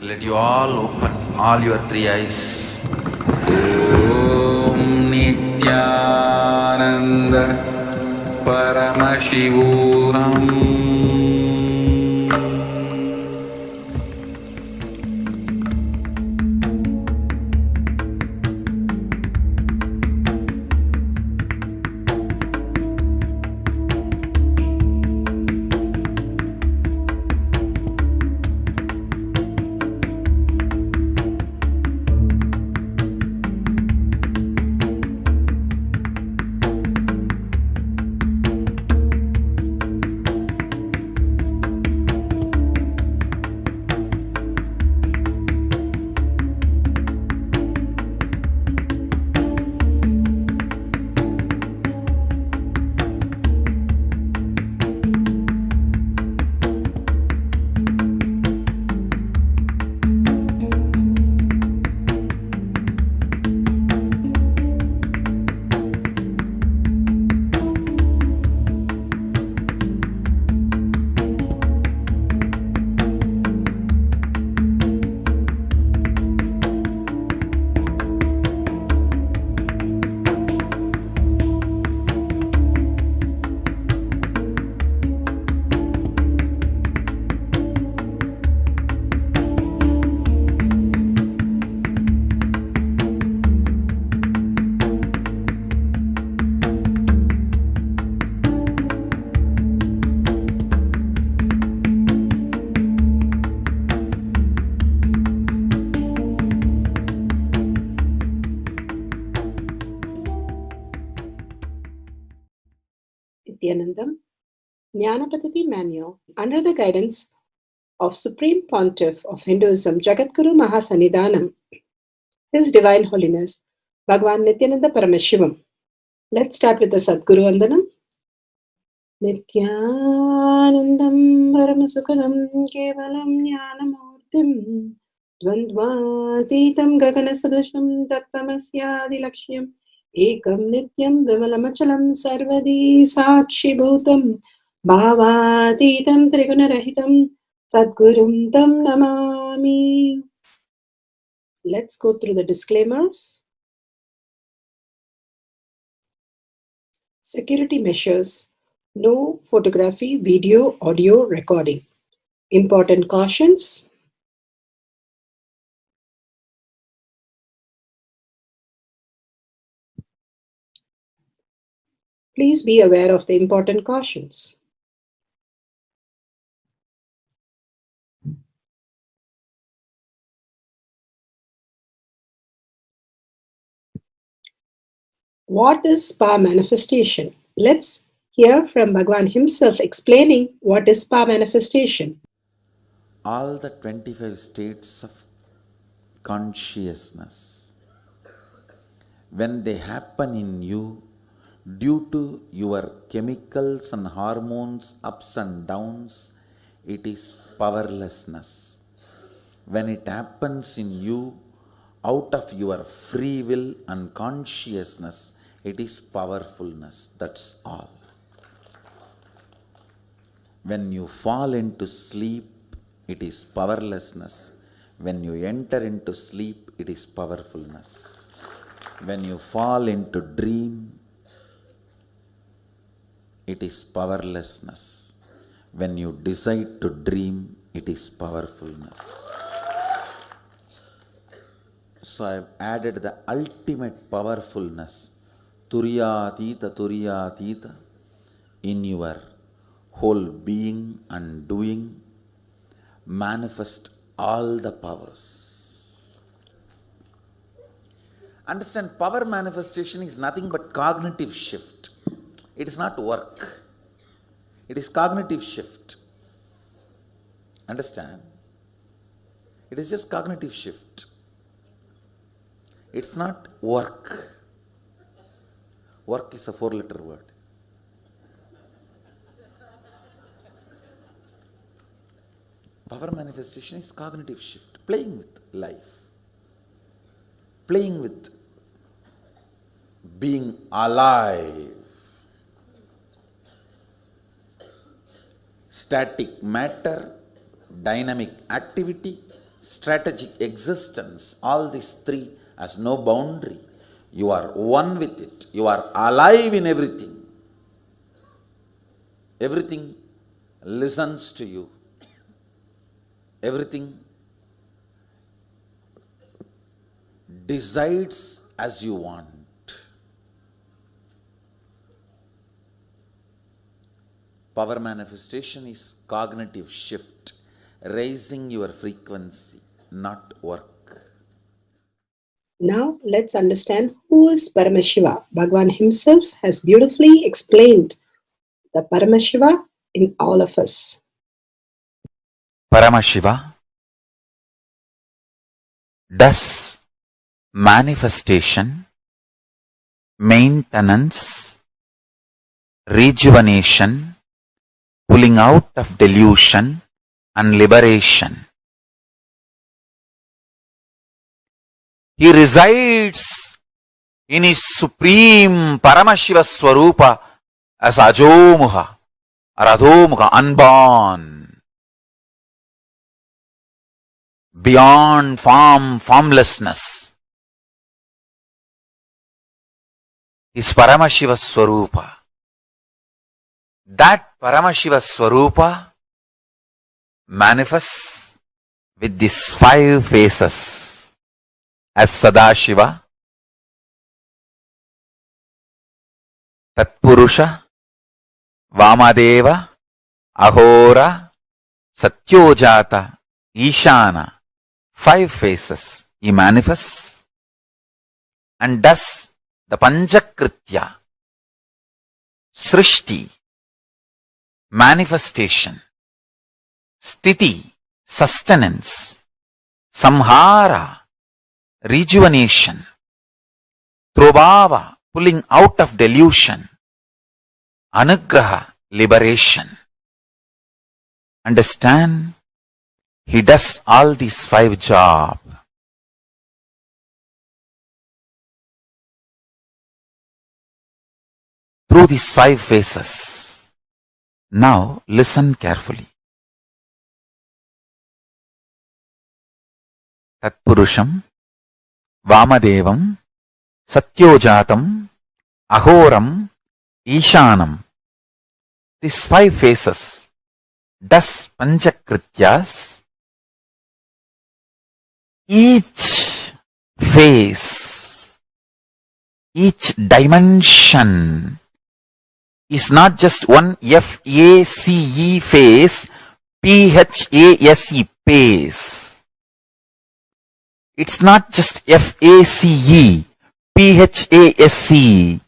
Let you all open all your three eyes. Om Nithyananda Paramashivoham. Nithyananda, Jnana Paddhati manual under the guidance of Supreme Pontiff of Hinduism, Jagadguru Mahasannidhanam, His Divine Holiness, Bhagavan Nithyananda Paramashivam. Let's start with the Sadguru Vandanam. Nithyanandam Paramasukadam Kevalam Jnanamurtim Dvandvatitam Gaganasadusham Tattvamasyaadilakshya Ekam Nityam Vimalamachalam Sarvadi Sakshibhutam Bhavatitam Trigunarahitam Sadgurum Tam Namami. Let's go through the disclaimers. Security measures. No photography, video, audio recording. Important cautions. Please be aware of the important cautions. What is spa manifestation? Let's hear from Bhagavan himself explaining what is spa manifestation. All the 25 states of consciousness, when they happen in you due to your chemicals and hormones ups and downs, it is powerlessness. When it happens in you out of your free will and consciousness, it is powerfulness. That's all. When you fall into sleep, it is powerlessness. When you enter into sleep, it is powerfulness. When you fall into dream, it is powerlessness. When you decide to dream, it is powerfulness. So I have added the ultimate powerfulness, Turiyatita, in your whole being and doing. Manifest all the powers. Understand, power manifestation is nothing but cognitive shift. It is not work. It is cognitive shift. Understand? It is just cognitive shift. It's not work. Work is a 4-letter word. Power manifestation is cognitive shift, playing with life, playing with being alive. Static matter, dynamic activity, strategic existence, all these three has no boundary. You are one with it. You are alive in everything. Everything listens to you. Everything decides as you want. Power manifestation is cognitive shift, raising your frequency, not work. Now let's understand who is Paramashiva. Bhagavan himself has beautifully explained the Paramashiva in all of us. Paramashiva does manifestation, maintenance, rejuvenation, pulling out of delusion and liberation. He resides in his supreme Paramashiva Swarupa as Ajomuha or Adhomuha, unborn, beyond form, formlessness. Is Paramashiva Swarupa. That Paramashiva Swarupa manifests with these 5 faces as Sadashiva, Tatpurusha, Vamadeva, Ahora, Satyojata, Ishana. 5 faces he manifests and does the Panchakritya, Srishti, manifestation, Sthiti, sustenance, Samhara, rejuvenation, Trobhava, pulling out of delusion, Anugraha, liberation. Understand? He does all these 5 jobs. Through these 5 phases. Now listen carefully. Tatpurusham, Vamadevam, Satyojatam, Ahoram, Ishanam. These 5 phases does Panchakrityas. Each phase, each dimension is not just one F-A-C-E phase, P-H-A-S-E phase. It's not just F-A-C-E, P-H-A-S-E.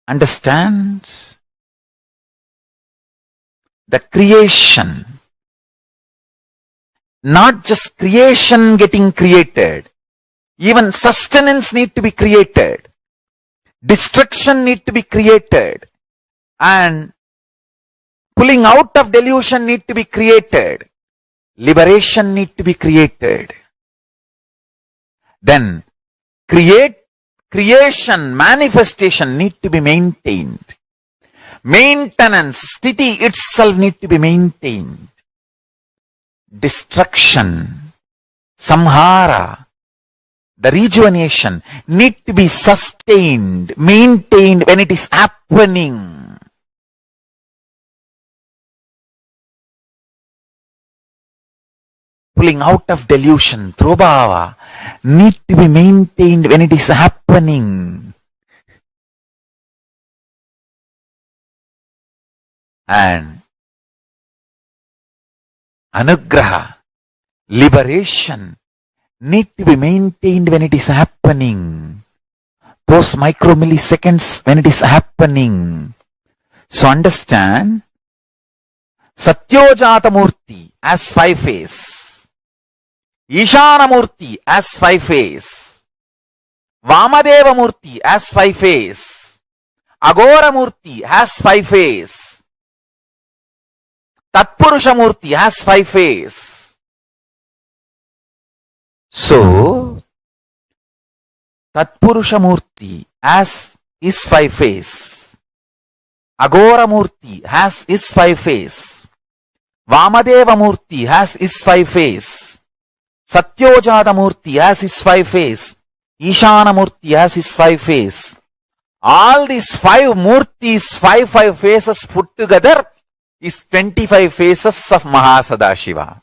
Understand? The creation, not just creation getting created, even sustenance need to be created. Destruction need to be created, and pulling out of delusion need to be created, liberation need to be created. Then creation, manifestation need to be maintained. Maintenance, sthiti itself need to be maintained. Destruction, samhara, the rejuvenation need to be sustained, maintained when it is happening. Pulling out of delusion, Trobhava, need to be maintained when it is happening. And Anugraha, liberation, need to be maintained when it is happening. Those micromilliseconds when it is happening. So understand, Satyojata Murti as 5 phase, Ishana Murti as 5 phase, Vamadeva Murti as 5 phase, Agora Murti has 5 phase, Tatpurusha Murti has 5 phase. So, Tatpurusha Murti as is 5 phase, Agora Murti has is 5 phase, Vamadeva Murti has his 5 face. Satyojata Murti has his 5 face. Ishana Murti has his 5 face. All these 5 Murtis, 5 faces put together is 25 faces of Mahasadashiva.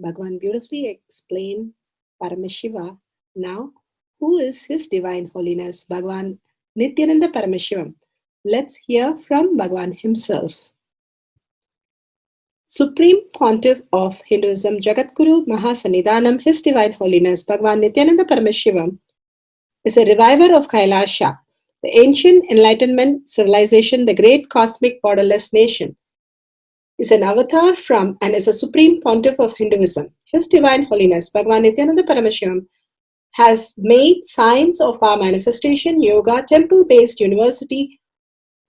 Bhagavan beautifully explained Paramashiva. Now, who is His Divine Holiness, Bhagavan Nithyananda Paramashivam? Let's hear from Bhagavan himself. Supreme Pontiff of Hinduism, Jagadguru Mahasannidhanam, His Divine Holiness, Bhagavan Nithyananda Paramashivam, is a reviver of Kailasha, the ancient enlightenment civilization, the great cosmic borderless nation. Is an avatar from and is a supreme pontiff of Hinduism. His Divine Holiness, Bhagavan Nithyananda Paramashivam, has made science of our manifestation, yoga, temple-based university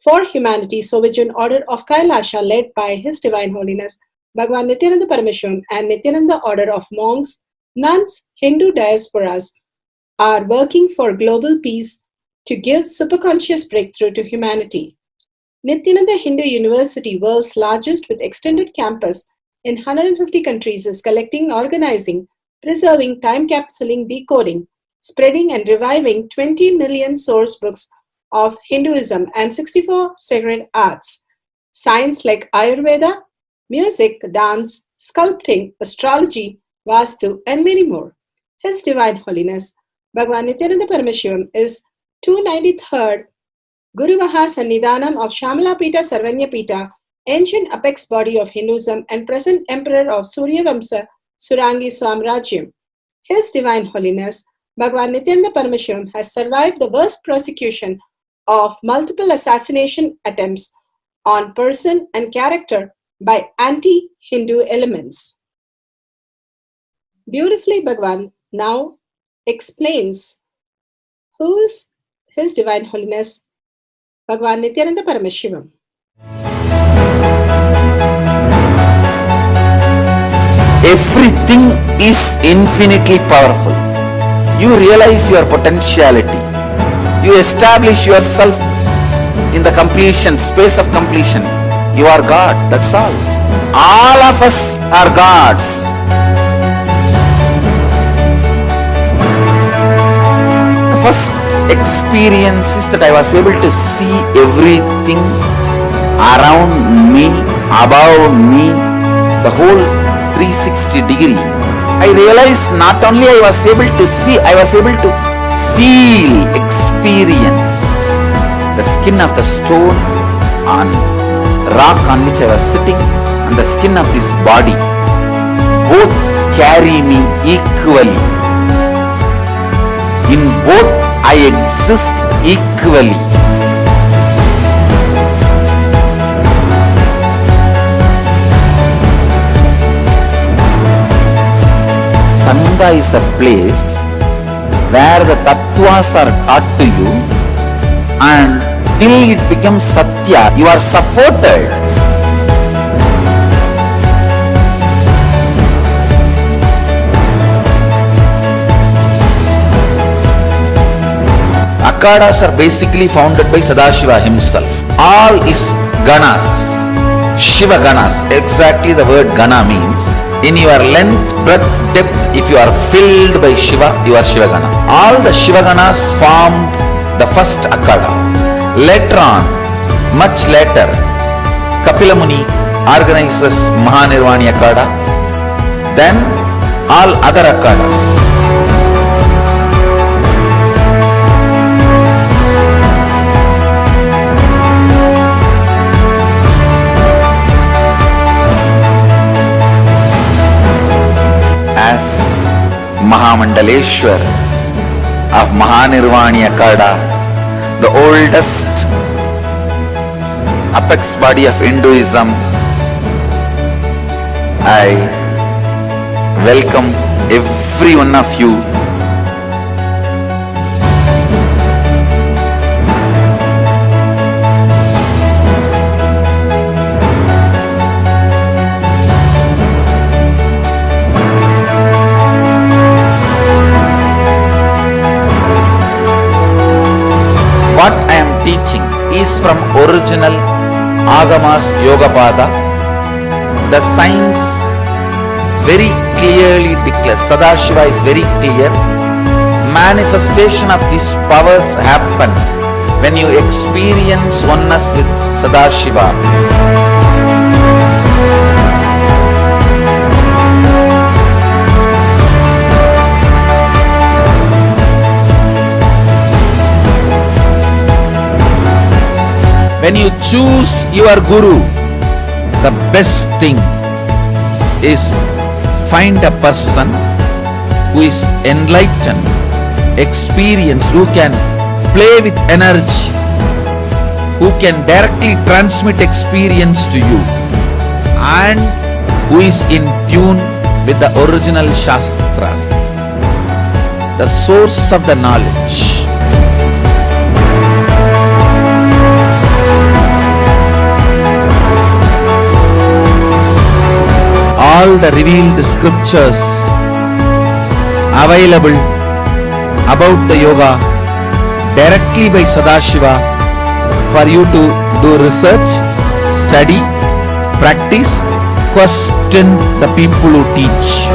for humanity, so which an order of Kailasha led by His Divine Holiness, Bhagavan Nithyananda Paramashivam, and Nithyananda order of monks, nuns, Hindu diasporas are working for global peace to give superconscious breakthrough to humanity. Nithyananda Hindu University, world's largest with extended campus in 150 countries, is collecting, organizing, preserving, time capsuling, decoding, spreading and reviving 20 million source books of Hinduism and 64 sacred arts, science like Ayurveda, music, dance, sculpting, astrology, Vastu, and many more. His Divine Holiness, Bhagavan Nithyananda Paramashivam, is 293rd Guru Mahasannidhanam of Shamalapita Sarvanyapita, ancient apex body of Hinduism and present emperor of Suryavamsa Surangi Swamrajyam. His Divine Holiness, Bhagavan Nithyananda Paramashivam, has survived the worst persecution of multiple assassination attempts on person and character by anti-Hindu elements. Beautifully, Bhagavan now explains who is His Divine Holiness, Bhagavan Nithyananda Paramashivam. Everything is infinitely powerful. You realize your potentiality. You establish yourself in the completion, space of completion. You are God, that's all. All of us are gods. The first experience is that I was able to see everything around me, above me, the whole 360 degree. I realized not only I was able to see, I was able to feel, experience the skin of the stone on rock on which I was sitting and the skin of this body. Both carry me equally. In both I exist equally. Sangha is a place where the tattvas are taught to you, and till it becomes satya, you are supported. Akhadas are basically founded by Sadashiva himself. All is ganas, Shiva ganas. Exactly the word gana means. In your length, breadth, depth, if you are filled by Shiva, you are Shiva gana. All the Shiva ganas formed the first Akhada. Later on, much later, Kapila Muni organizes Mahanirvani Akhada. Then all other Akhadas. Mahamandaleshwar of Mahanirvani Akhada, the oldest apex body of Hinduism, I welcome every one of you. What I am teaching is from original Agamas Yogapada, The science very clearly declares, Sadashiva is very clear, manifestation of these powers happen when you experience oneness with Sadashiva. When you choose your Guru, the best thing is find a person who is enlightened, experienced, who can play with energy, who can directly transmit experience to you, and who is in tune with the original Shastras, the source of the knowledge. All the revealed scriptures available about the yoga directly by Sadashiva for you to do research, study, practice, question the people who teach.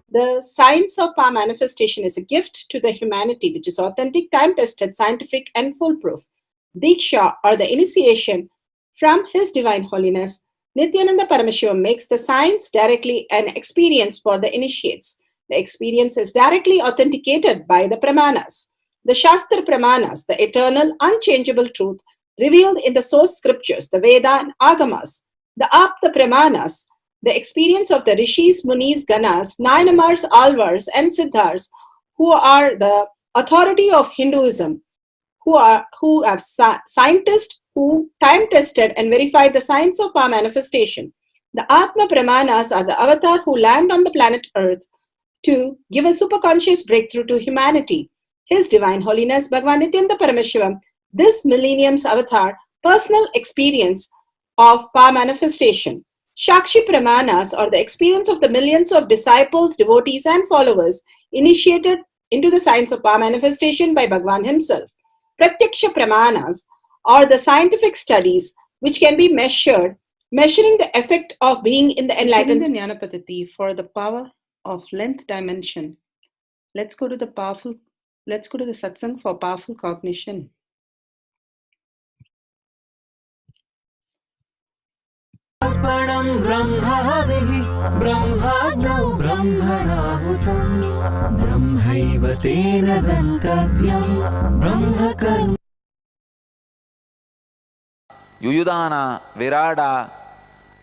The science of power manifestation is a gift to the humanity which is authentic, time-tested, scientific and foolproof. Diksha, or the initiation from His Divine Holiness Nithyananda Paramashivam, makes the science directly an experience for the initiates. The experience is directly authenticated by the Pramanas. The Shastra Pramanas, the eternal, unchangeable truth revealed in the source scriptures, the Veda and Agamas. The Apta Pramanas, the experience of the Rishis, Munis, Ganas, Nayanamars, Alvars and Siddhars, who are the authority of Hinduism, who have scientists who time-tested and verified the science of power manifestation. The Atma Pramanas are the avatar who land on the planet Earth to give a superconscious breakthrough to humanity. His Divine Holiness Bhagavan Nithyananda Paramashivam, this millennium's avatar, personal experience of power manifestation. Shakshi Pramanas, or the experience of the millions of disciples, devotees and followers initiated into the science of power manifestation by Bhagavan himself. Pratyaksha Pramanas, or the scientific studies which can be measuring the effect of being in the enlightened. In the Jnana Paddhati for the power of length dimension, let's go to the satsang for powerful cognition. Arpanam Brahmavihi Brahmano Brahmanahutam Brahmaiva Tena Gantavyam Brahmakarma. Yuyudhana, Virada,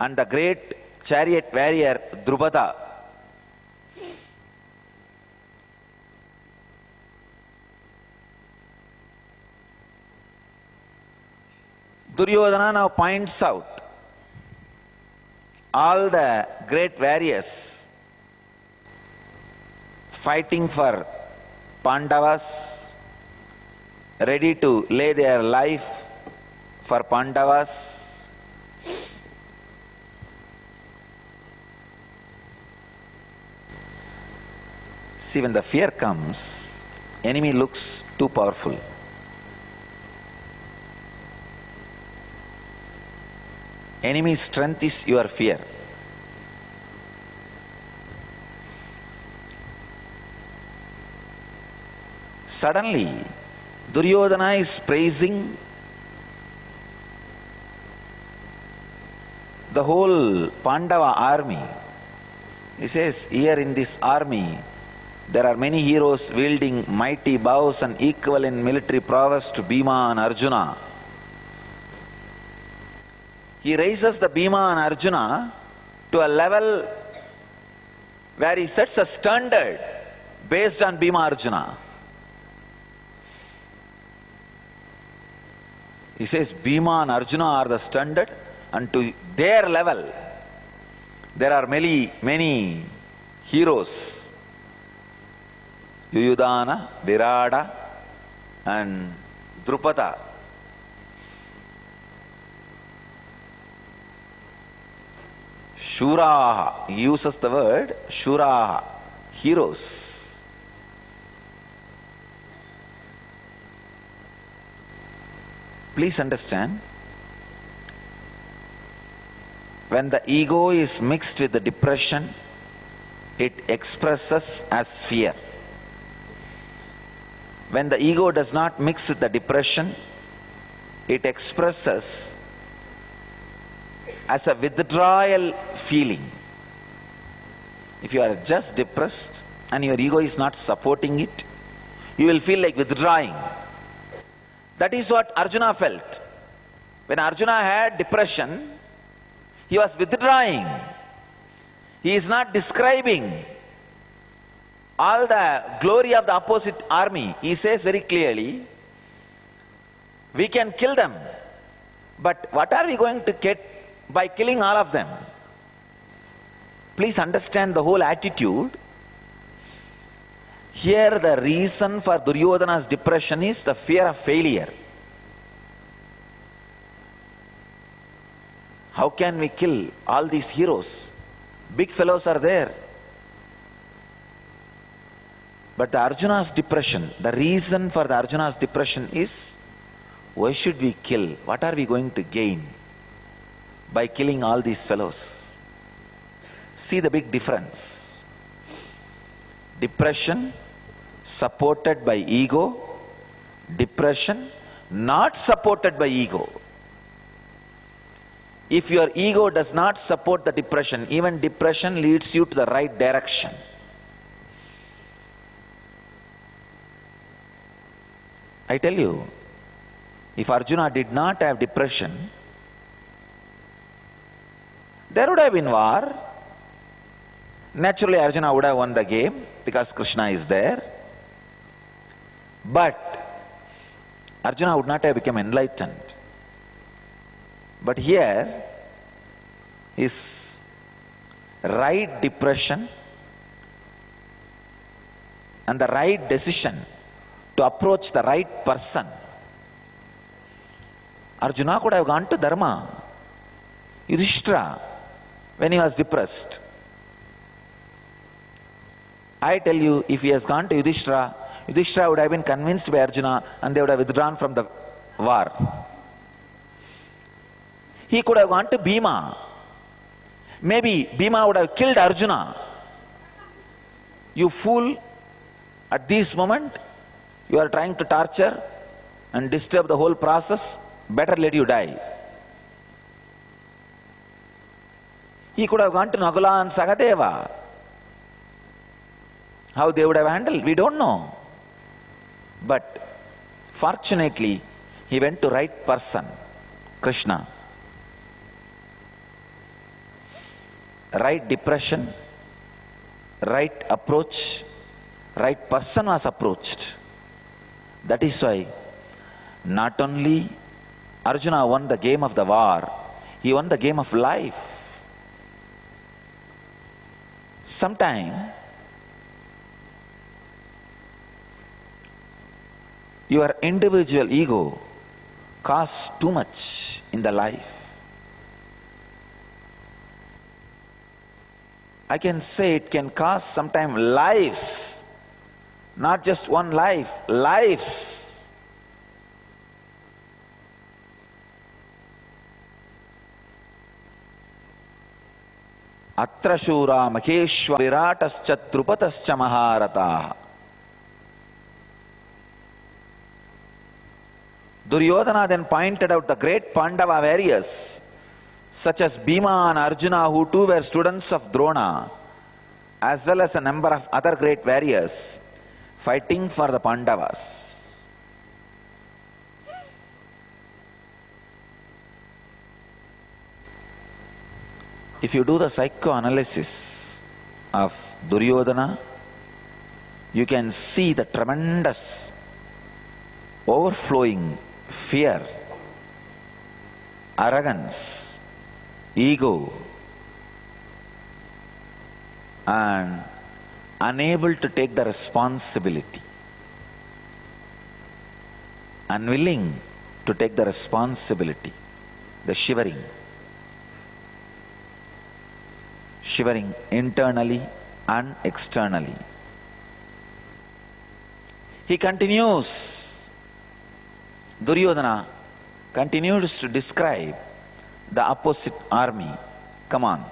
and the great chariot warrior Drupada. Duryodhana now points out all the great warriors fighting for Pandavas, ready to lay their life for Pandavas. See, when the fear comes, enemy looks too powerful. Enemy's strength is your fear. Suddenly, Duryodhana is praising the whole Pandava army. He says, here in this army, there are many heroes wielding mighty bows and equal in military prowess to Bhima and Arjuna. He raises the Bhima and Arjuna to a level where he sets a standard based on Bhima Arjuna. He says Bhima and Arjuna are the standard, and to their level there are many heroes. Yuyudhana, Virada and Drupada. Shuraha, he uses the word Shuraha, heroes. Please understand, When the ego is mixed with the depression, it expresses as fear. When the ego does not mix with the depression, it expresses as a withdrawal feeling. If you are just depressed and your ego is not supporting it, you will feel like withdrawing. That is what Arjuna felt. When Arjuna had depression, he was withdrawing. He is not describing all the glory of the opposite army. He says very clearly, we can kill them, but what are we going to get by killing all of them? Please understand the whole attitude. Here the reason for Duryodhana's depression is the fear of failure. How can we kill all these heroes? Big fellows are there. But the Arjuna's depression, the reason for the Arjuna's depression is, why should we kill? What are we going to gain by killing all these fellows? See the big difference. Depression supported by ego, depression not supported by ego. If your ego does not support the depression, even depression leads you to the right direction. I tell you, if Arjuna did not have depression, there would have been war. Naturally, Arjuna would have won the game because Krishna is there. But Arjuna would not have become enlightened. But here, his right depression and the right decision to approach the right person. Arjuna could have gone to Dharma, Yudhishthira, when he was depressed. I tell you, if he has gone to Yudhishthira, Yudhishthira would have been convinced by Arjuna and they would have withdrawn from the war. He could have gone to Bhima. Maybe Bhima would have killed Arjuna. You fool, at this moment, you are trying to torture and disturb the whole process. Better let you die. He could have gone to Nagula and Sagadeva. How they would have handled, we don't know. But fortunately, he went to right person, Krishna. Right depression, right approach, right person was approached. That is why not only Arjuna won the game of the war, he won the game of life. Sometime your individual ego costs too much in the life. I can say it can cost sometimes lives, not just one life, lives. Atra shura maheshwa viratascha trupatascha maharataha. Duryodhana then pointed out the great Pandava warriors such as Bhima and Arjuna, who too were students of Drona, as well as a number of other great warriors fighting for the Pandavas. If you do the psychoanalysis of Duryodhana, you can see the tremendous overflowing fear, arrogance, ego, and unable to take the responsibility, unwilling to take the responsibility, the shivering internally and externally. He continues, Duryodhana continues to describe the opposite army Come on.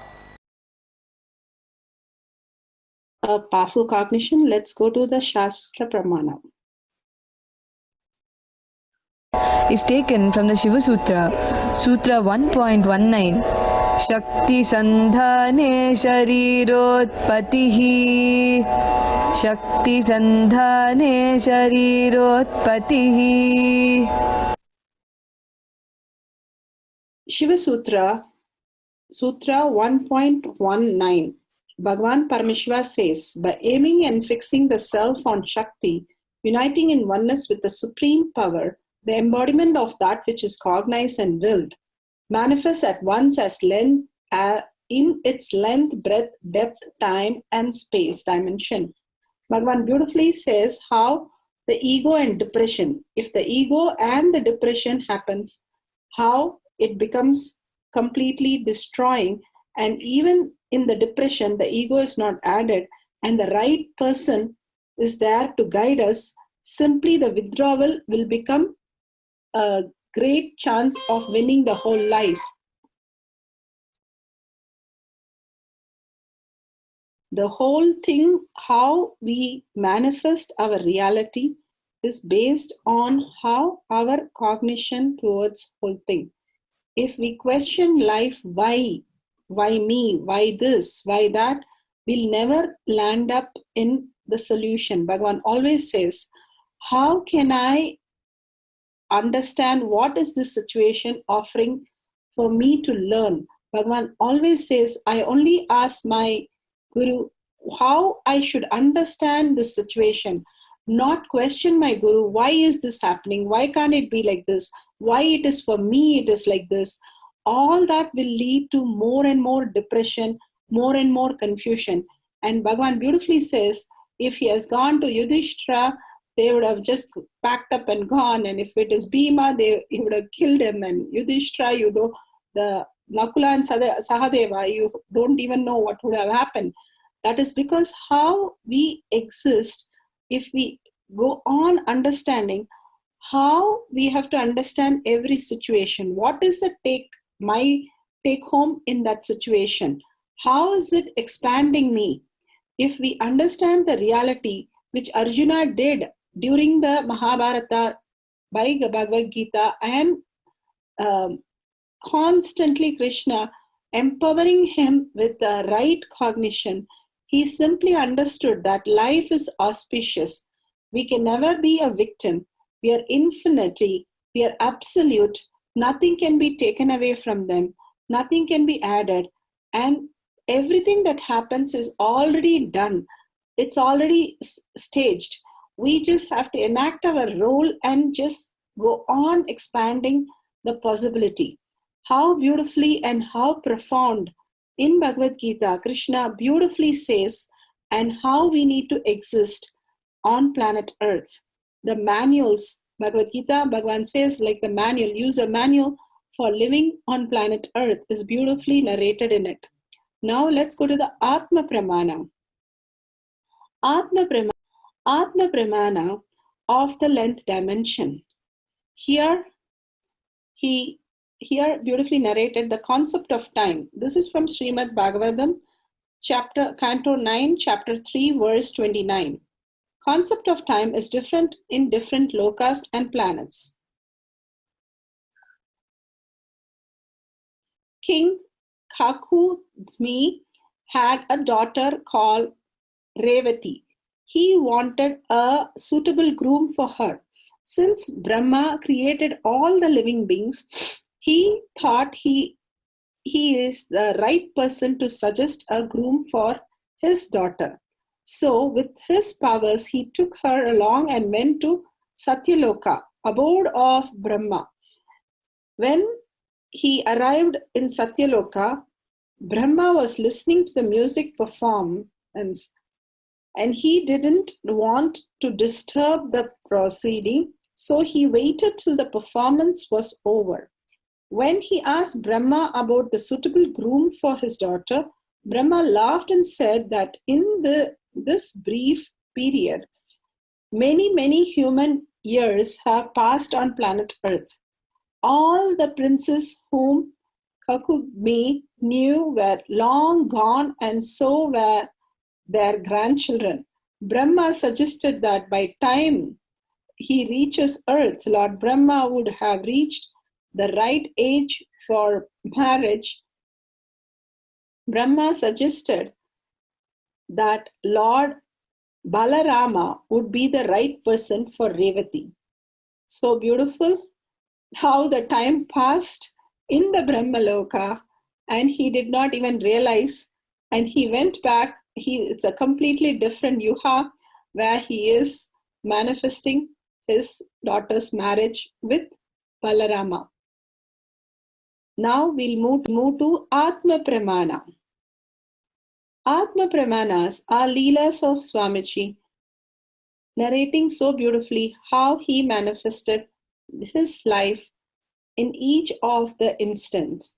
A powerful cognition. Let's go to the Shastra Pramana. Is taken from the Shiva Sutra, Sutra 1.19. Shakti Sandhane Sharirotpatihi. Shakti Sandhane Sharirotpatihi. Shiva Sutra, Sutra 1.19. Bhagavan Parameshwara says, by aiming and fixing the self on Shakti, uniting in oneness with the supreme power, the embodiment of that which is cognized and willed, manifests at once as length, in its length, breadth, depth, time, and space dimension. Bhagavan beautifully says how the ego and depression, if the ego and the depression happens, how it becomes completely destroying, and even in the depression, the ego is not added, and the right person is there to guide us. Simply the withdrawal will become a great chance of winning the whole life. The whole thing, how we manifest our reality, is based on how our cognition towards whole thing. If we question life, why me, why this, why that, we'll never land up in the solution. Bhagavan always says, how can I understand what is this situation offering for me to learn? Bhagavan always says, I only ask my Guru how I should understand this situation, not question my Guru, why is this happening? Why can't it be like this? Why it is for me, it is like this. All that will lead to more and more depression, more and more confusion. And Bhagavan beautifully says, if he has gone to Yudhishthira, they would have just packed up and gone. And if it is Bhima, he would have killed him. And Yudhishthira, the Nakula and Sahadeva, you don't even know what would have happened. That is because how we exist, if we go on understanding how we have to understand every situation. What is the my take home in that situation? How is it expanding me? If we understand the reality which Arjuna did during the Mahabharata by Bhagavad Gita, and constantly Krishna empowering him with the right cognition, he simply understood that life is auspicious. We can never be a victim. We are infinity. We are absolute. Nothing can be taken away from them. Nothing can be added. And everything that happens is already done. It's already staged. We just have to enact our role and just go on expanding the possibility. How beautifully and how profound in Bhagavad Gita, Krishna beautifully says, and how we need to exist on planet Earth. The manuals, Bhagavad Gita, Bhagavan says, like the manual, use a manual for living on planet Earth, is beautifully narrated in it. Now let's go to the Atma Pramana. Atma Pramana of the length dimension. Here beautifully narrated the concept of time. This is from Srimad Bhagavatam, Canto 9, Chapter 3, verse 29. Concept of time is different in different lokas and planets. King Kakudmi had a daughter called Revati. He wanted a suitable groom for her. Since Brahma created all the living beings, he thought he is the right person to suggest a groom for his daughter. So with his powers, he took her along and went to Satyaloka, abode of Brahma. When he arrived in Satyaloka, Brahma was listening to the music performance, and he didn't want to disturb the proceeding, so he waited till the performance was over. When he asked Brahma about the suitable groom for his daughter, Brahma laughed and said that in this brief period, many human years have passed on planet Earth. All the princes whom Kakudmi knew were long gone, and so were their grandchildren. Brahma suggested that by time he reaches earth, Lord Brahma would have reached the right age for marriage. Brahma suggested that Lord Balarama would be the right person for Revati. So beautiful how the time passed in the Brahmaloka and he did not even realize, and he went back. It's a completely different yuha where he is manifesting his daughter's marriage with Balarama. Now we'll move to Atma Pramana. Atma Pramanas are Leelas of Swamiji, narrating so beautifully how he manifested his life in each of the instants,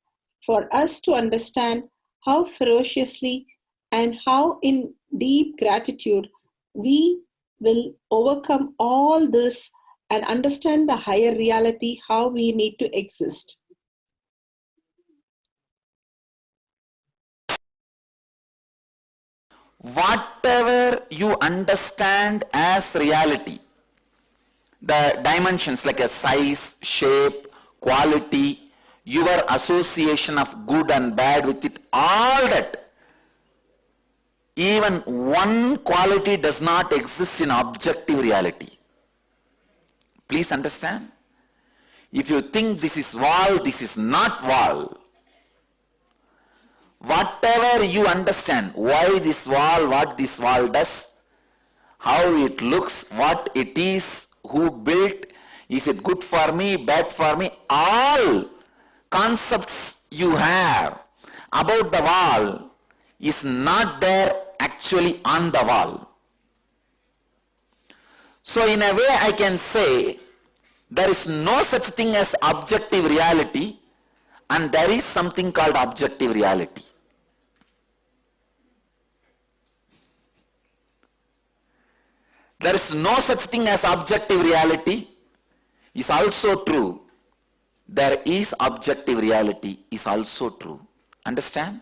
for us to understand how ferociously and how in deep gratitude we will overcome all this and understand the higher reality, how we need to exist. Whatever you understand as reality, the dimensions like a size, shape, quality, your association of good and bad with it, all that, even one quality does not exist in objective reality. Please understand. If you think this is wall, this is not wall. Whatever you understand, why this wall, what this wall does, how it looks, what it is, who built, is it good for me, bad for me, all concepts you have about the wall is not there actually on the wall. So in a way I can say there is no such thing as objective reality and there is something called objective reality. There is no such thing as objective reality is also true. There is objective reality is also true. Understand?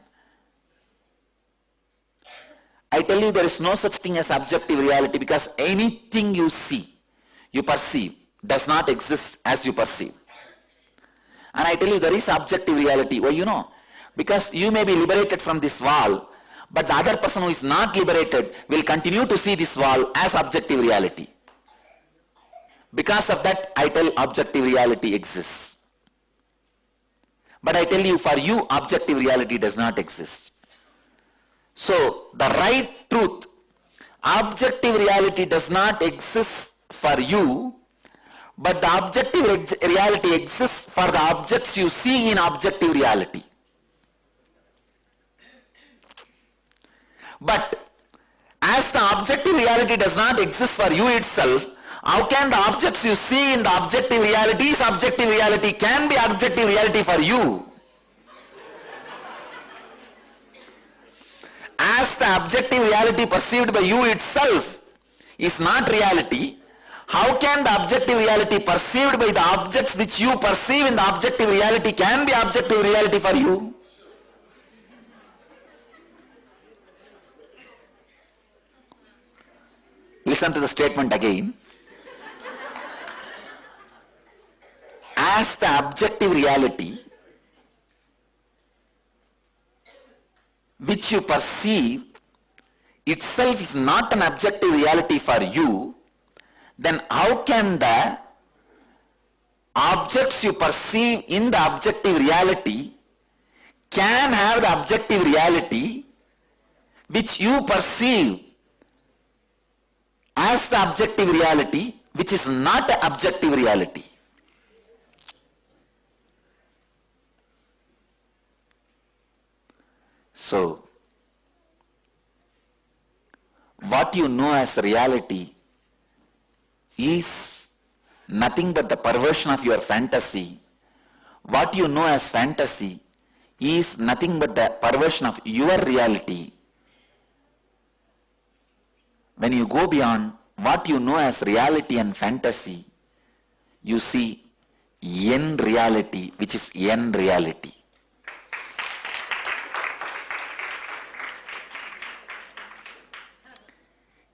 I tell you there is no such thing as objective reality because anything you see, you perceive, does not exist as you perceive. And I tell you there is objective reality. Well, you know, because you may be liberated from this wall, but the other person who is not liberated will continue to see this wall as objective reality. Because of that, I tell objective reality exists. But I tell you, for you, objective reality does not exist. So, the right truth, objective reality does not exist for you, but the objective reality exists for the objects you see in objective reality. But as the objective reality does not exist for you itself, how can the objects you see in the objective reality can be objective reality for you? As the objective reality perceived by you itself is not reality, how can the objective reality perceived by the objects which you perceive in the objective reality can be objective reality for you? Listen to the statement again. As the objective reality which you perceive itself is not an objective reality for you, then how can the objects you perceive in the objective reality can have the objective reality which you perceive as the objective reality which is not an objective reality? So, what you know as reality is nothing but the perversion of your fantasy. What you know as fantasy is nothing but the perversion of your reality. When you go beyond what you know as reality and fantasy, you see N reality, which is N reality.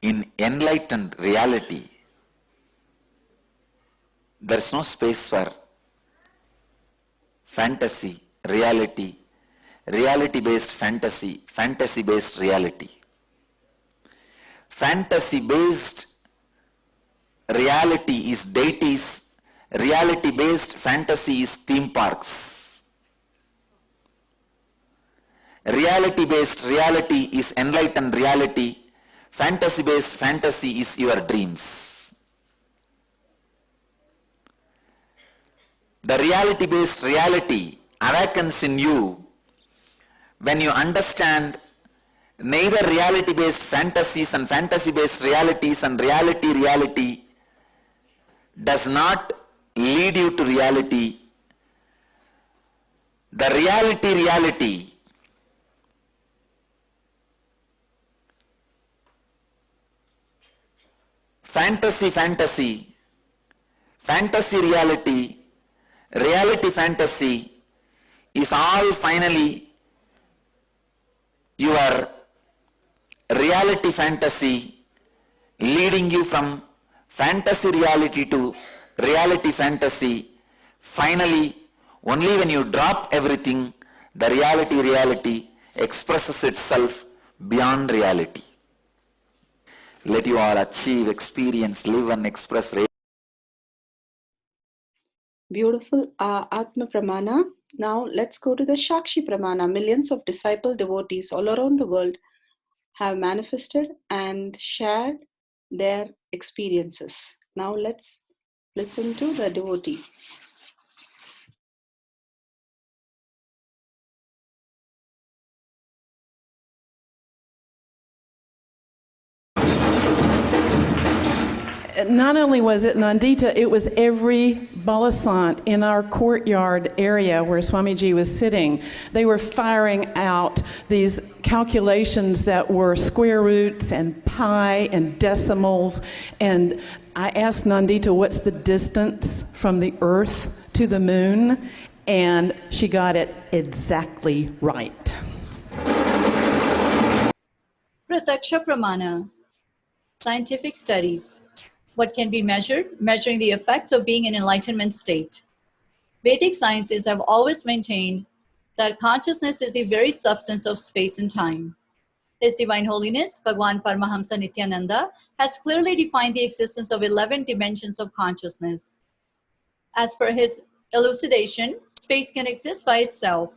In enlightened reality, there is no space for fantasy, reality, reality-based fantasy, fantasy-based reality. Fantasy-based reality is deities, reality-based fantasy is theme parks. Reality-based reality is enlightened reality, fantasy-based fantasy is your dreams. The reality-based reality awakens in you when you understand neither reality-based fantasies and fantasy-based realities and reality does not lead you to reality. The reality fantasy reality, reality fantasy is all finally your reality fantasy leading you from fantasy reality to reality fantasy. Finally, only when you drop everything, the reality expresses itself beyond reality. Let you all achieve, experience, live and express. Beautiful Atma Pramana. Now let's go to the Shakshi Pramana. Millions of disciple devotees all around the world have manifested and shared their experiences. Now let's listen to the devotee. Not only was it Nandita, it was every balasant in our courtyard area where Swamiji was sitting. They were firing out these calculations that were square roots and pi and decimals. And I asked Nandita, what's the distance from the earth to the moon? And she got it exactly right. Prataksha Pramana. Scientific studies. What can be measured? Measuring the effects of being in enlightenment state. Vedic sciences have always maintained that consciousness is the very substance of space and time. His Divine Holiness, Bhagwan Paramahamsa Nithyananda, has clearly defined the existence of 11 dimensions of consciousness. As per his elucidation, space can exist by itself.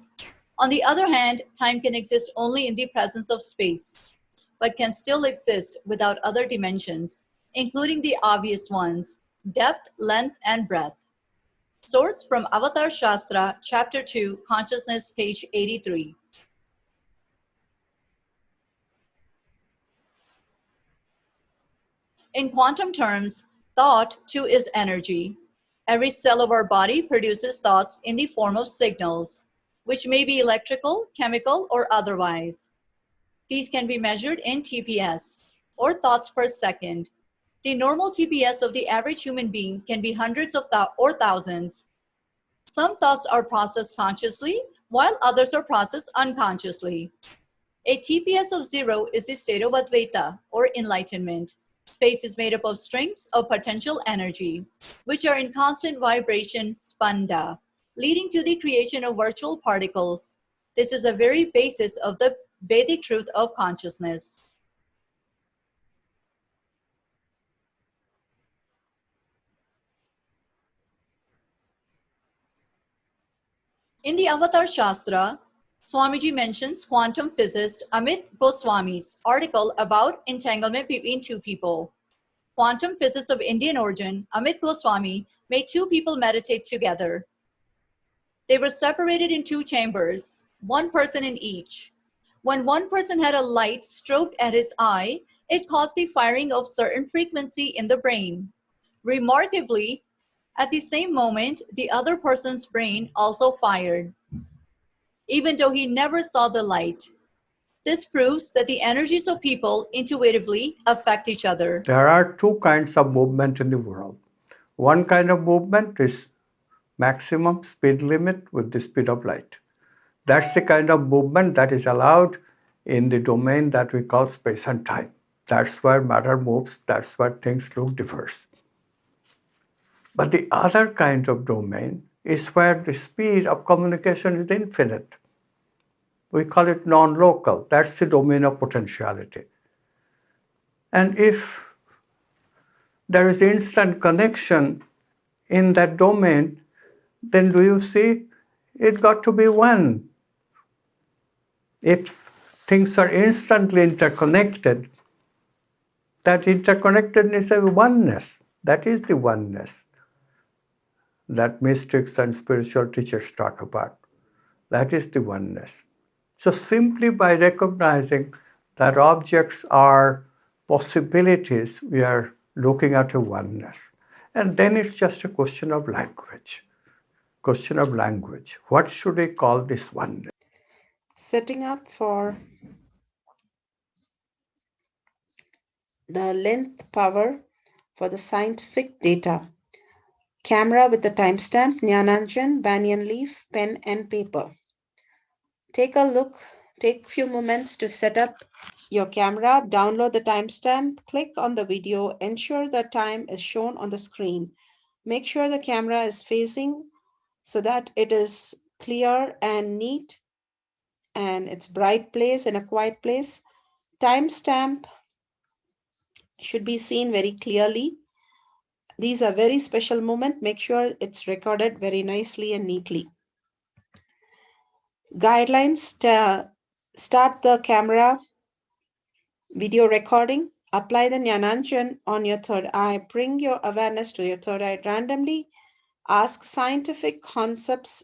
On the other hand, time can exist only in the presence of space, but can still exist without other dimensions, including the obvious ones, depth, length, and breadth. Source from Avatar Shastra, Chapter 2, Consciousness, page 83. In quantum terms, thought too is energy. Every cell of our body produces thoughts in the form of signals, which may be electrical, chemical, or otherwise. These can be measured in TPS, or thoughts per second. The normal TPS of the average human being can be hundreds of or thousands. Some thoughts are processed consciously, while others are processed unconsciously. A TPS of 0 is the state of Advaita, or enlightenment. Space is made up of strings of potential energy, which are in constant vibration, spanda, leading to the creation of virtual particles. This is the very basis of the Vedic truth of consciousness. In the Avatar Shastra, Swamiji mentions quantum physicist Amit Goswami's article about entanglement between two people. Quantum physicist of Indian origin, Amit Goswami, made two people meditate together. They were separated in two chambers, one person in each. When one person had a light stroked at his eye, it caused the firing of certain frequency in the brain. Remarkably, at the same moment, the other person's brain also fired, even though he never saw the light. This proves that the energies of people intuitively affect each other. There are two kinds of movement in the world. One kind of movement is maximum speed limit with the speed of light. That's the kind of movement that is allowed in the domain that we call space and time. That's where matter moves, that's where things look diverse. But the other kind of domain is where the speed of communication is infinite. We call it non-local. That's the domain of potentiality. And if there is instant connection in that domain, then do you see it got to be one? If things are instantly interconnected, that interconnectedness is a oneness. That is the oneness that mystics and spiritual teachers talk about. That is the oneness. So simply by recognizing that objects are possibilities, we are looking at a oneness. And then it's just a question of language. Question of language. What should I call this oneness? Setting up for the length power for the scientific data. Camera with the timestamp, Jnananjan, banyan leaf, pen and paper. Take a few moments to set up your camera, download the timestamp, click on the video, ensure the time is shown on the screen. Make sure the camera is facing so that it is clear and neat and it's bright place and a quiet place. Timestamp should be seen very clearly. These are very special moments. Make sure it's recorded very nicely and neatly. Guidelines: start the camera video recording. Apply the Jnananjan on your third eye. Bring your awareness to your third eye randomly. Ask scientific concepts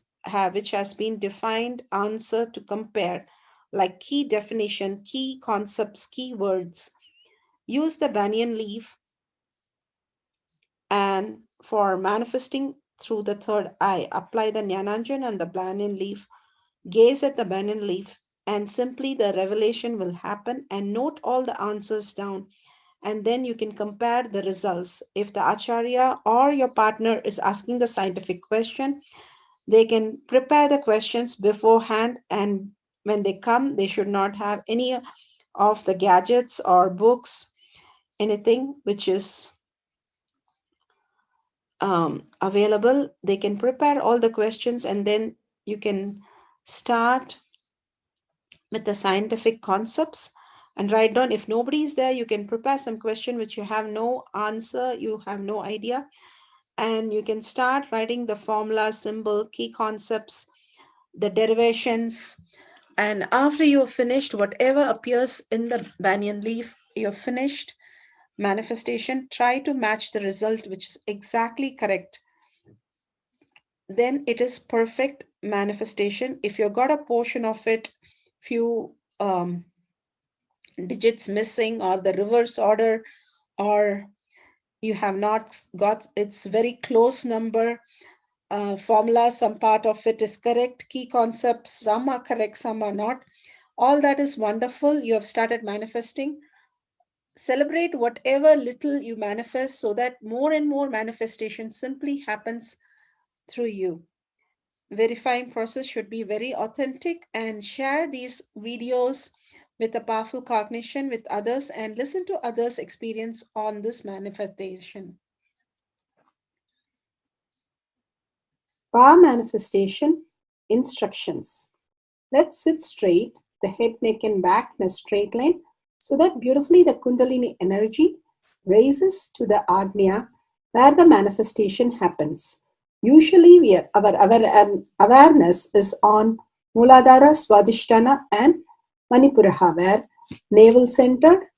which has been defined, answer to compare, like key definition, key concepts, key words. Use the banyan leaf and for manifesting through the third eye. Apply the Jnananjan and the banyan leaf. Gaze at the banyan leaf and simply the revelation will happen, and note all the answers down. And then you can compare the results. If the acharya or your partner is asking the scientific question, they can prepare the questions beforehand, and when they come, they should not have any of the gadgets or books, anything which is available. They can prepare all the questions, and then you can start with the scientific concepts and write down. If nobody is there, you can prepare some question which you have no answer, you have no idea, and you can start writing the formula, symbol, key concepts, the derivations. And after you've finished whatever appears in the banyan leaf, you're finished manifestation. Try to match the result which is exactly correct. Then it is perfect manifestation. If you got a portion of it, few digits missing, or the reverse order, or you have not got its very close number, formula, some part of it is correct, key concepts, some are correct, some are not, all that is wonderful. You have started manifesting. Celebrate whatever little you manifest so that more and more manifestation simply happens through you. Verifying process should be very authentic, and share these videos with a powerful cognition with others, and listen to others' experience on this manifestation. Power manifestation instructions. Let's sit straight, the head, neck, and back in a straight line, so that beautifully the Kundalini energy raises to the Agnya where the manifestation happens. Usually our awareness is on Muladhara, Swadhisthana and Manipuraha, where navel center,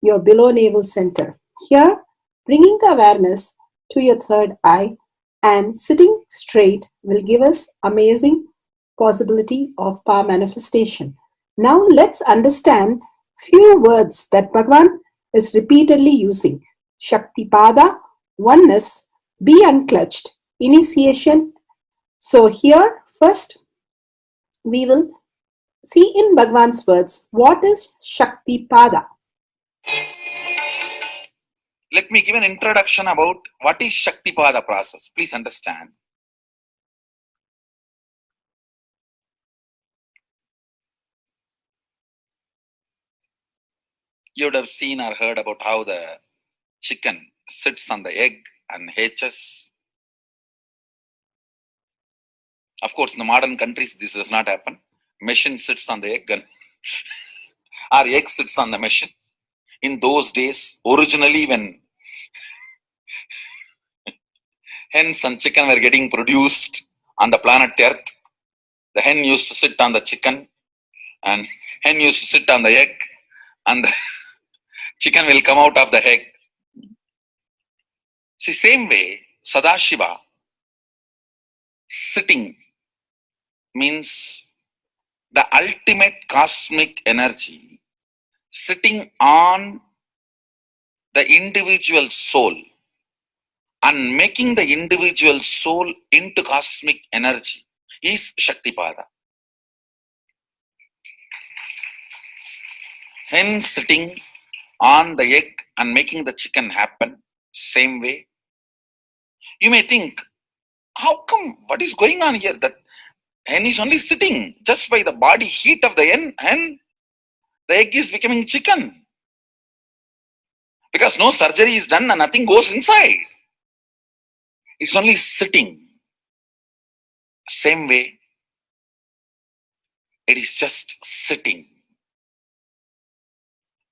your below navel center. Here, bringing the awareness to your third eye and sitting straight will give us amazing possibility of power manifestation. Now let's understand few words that Bhagavan is repeatedly using. Shaktipada, oneness, be unclutched, initiation. So here first we will see in Bhagavan's words what is Shaktipada. Let me give an introduction about what is Shaktipada process. Please understand. You would have seen or heard about how the chicken sits on the egg and hatches. Of course, in the modern countries, this does not happen. Machine sits on the egg and or egg sits on the machine. In those days, originally when hens and chicken were getting produced on the planet Earth, the hen used to sit on the chicken and hen used to sit on the egg and the chicken will come out of the egg. See, same way, Sadashiva sitting means the ultimate cosmic energy sitting on the individual soul and making the individual soul into cosmic energy is Shaktipada. Hen sitting on the egg and making the chicken happen, same way. You may think, how come, what is going on here? That hen is only sitting just by the body heat of the hen, the egg is becoming chicken. Because no surgery is done and nothing goes inside. It's only sitting. Same way, it is just sitting.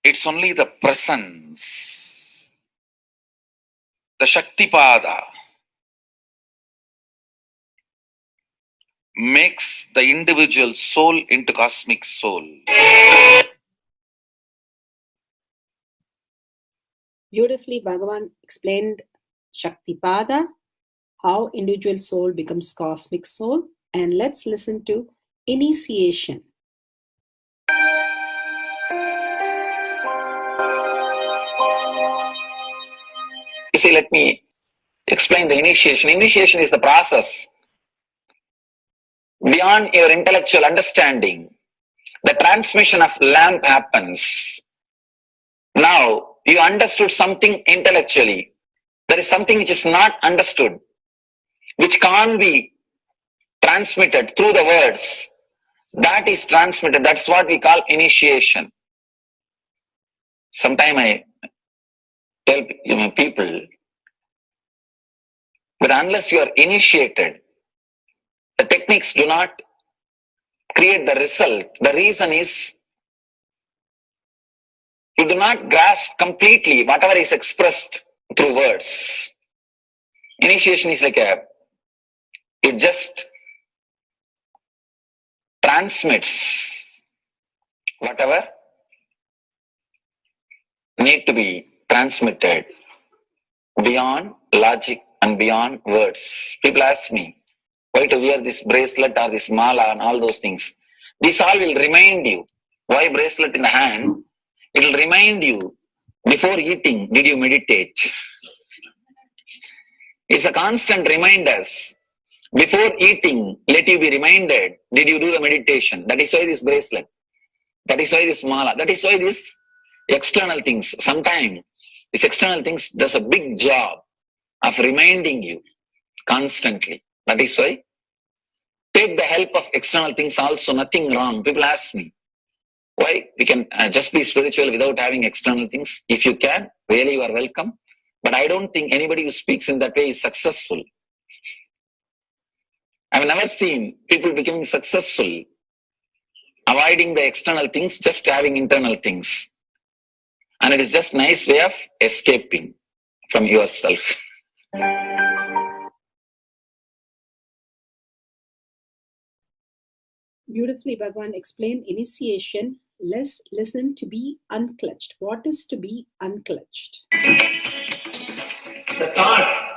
It's only the presence, the Shaktipada, makes the individual soul into cosmic soul. Beautifully, Bhagavan explained Shaktipada, how individual soul becomes cosmic soul. And let's listen to initiation. You see, let me explain the initiation. Initiation is the process beyond your intellectual understanding. The transmission of lamp happens. Now, you understood something intellectually. There is something which is not understood, which can't be transmitted through the words. That is transmitted. That's what we call initiation. Sometimes I tell people that unless you are initiated, the techniques do not create the result. The reason is you do not grasp completely whatever is expressed through words. Initiation is like it just transmits whatever need to be transmitted beyond logic and beyond words. People ask me, why to wear this bracelet or this mala and all those things. This all will remind you. Why bracelet in the hand? It will remind you, before eating, did you meditate? It's a constant reminder. Before eating, let you be reminded, did you do the meditation? That is why this bracelet. That is why this mala. That is why this external things. Sometimes these external things does a big job of reminding you constantly. That is why take the help of external things also, nothing wrong. People ask me, why we can just be spiritual without having external things? If you can, really you are welcome. But I don't think anybody who speaks in that way is successful. I've never seen people becoming successful, avoiding the external things, just having internal things. And it is just a nice way of escaping from yourself. Beautifully, Bhagavan explained initiation. Let's listen to be unclutched. What is to be unclutched? The thoughts,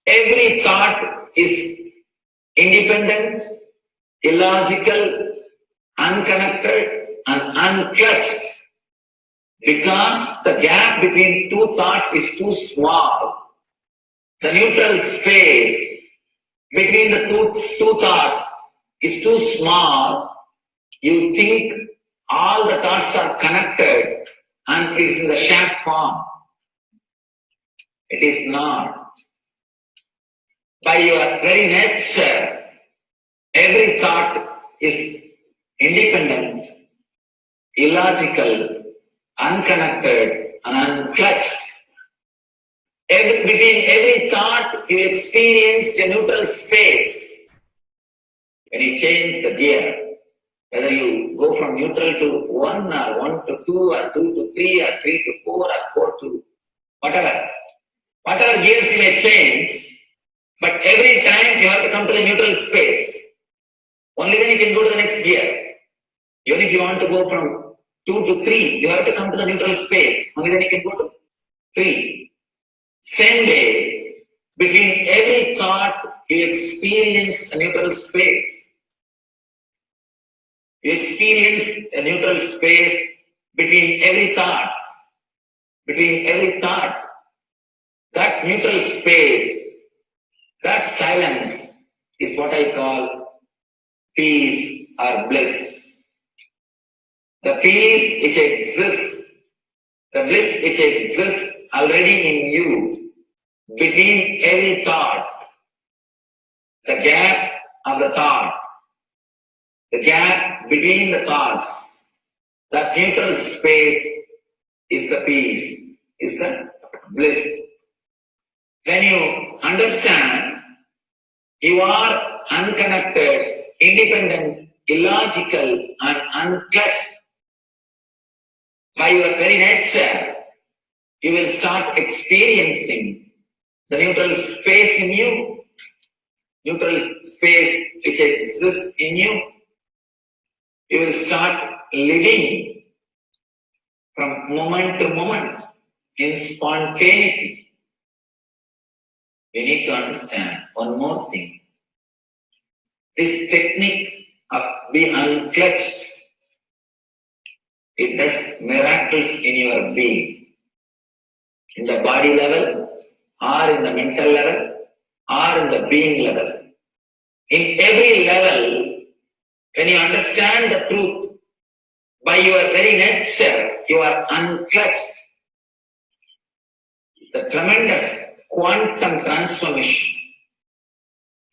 every thought is independent, illogical, unconnected, and unclutched. Because the gap between two thoughts is too small. The neutral space between the two thoughts is too small. You think all the thoughts are connected and it is in the shared form. It is not. By your very nature, every thought is independent, illogical, unconnected and unclutched. Between every thought, you experience a neutral space. When you change the gear, whether you go from neutral to 1 or 1 to 2 or 2 to 3 or 3 to 4 or 4 to whatever gears you may change, but every time you have to come to the neutral space. Only then you can go to the next gear. Even if you want to go from 2 to 3, you have to come to the neutral space. Only then you can go to 3. Same way, between every thought, you experience a neutral space. You experience a neutral space between every thought. Between every thought. That neutral space, that silence is what I call peace or bliss. The peace which exists, the bliss which exists already in you, between every thought, the gap of the thought, the gap between the thoughts, that neutral space is the peace, is the bliss. When you understand you are unconnected, independent, illogical, and unclutched by your very nature, you will start experiencing the neutral space in you, neutral space which exists in you. You will start living from moment to moment in spontaneity. We need to understand one more thing. This technique of being unclutched, it does miracles in your being. In the body level, or in the mental level, or in the being level. In every level, when you understand the truth, by your very nature, you are unclutched. The tremendous quantum transformation.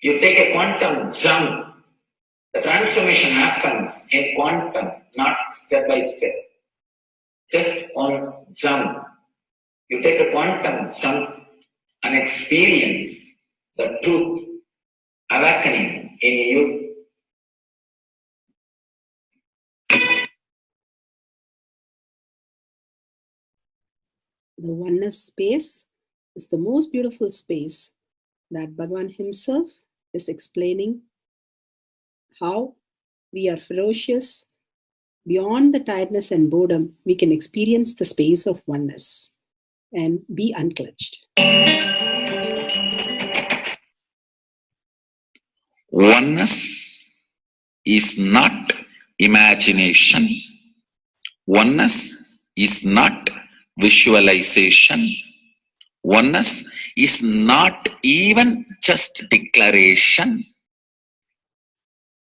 You take a quantum jump. The transformation happens in quantum, not step by step. Just one jump. You take a quantum jump and experience the truth awakening in you. The oneness space is the most beautiful space that Bhagavan himself is explaining how we are ferocious. Beyond the tiredness and boredom, we can experience the space of oneness and be unclutched. Oneness is not imagination. Oneness is not visualization. Oneness is not even just declaration.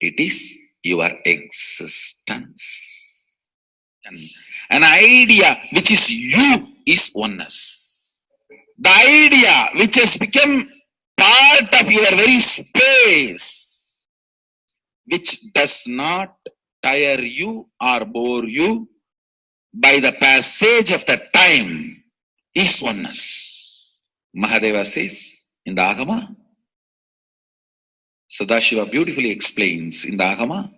It is your existence. An idea which is you is oneness. The idea which has become part of your very space, which does not tire you or bore you by the passage of the time, is oneness. Mahadeva says in the Agama, Sadashiva beautifully explains in the Agama,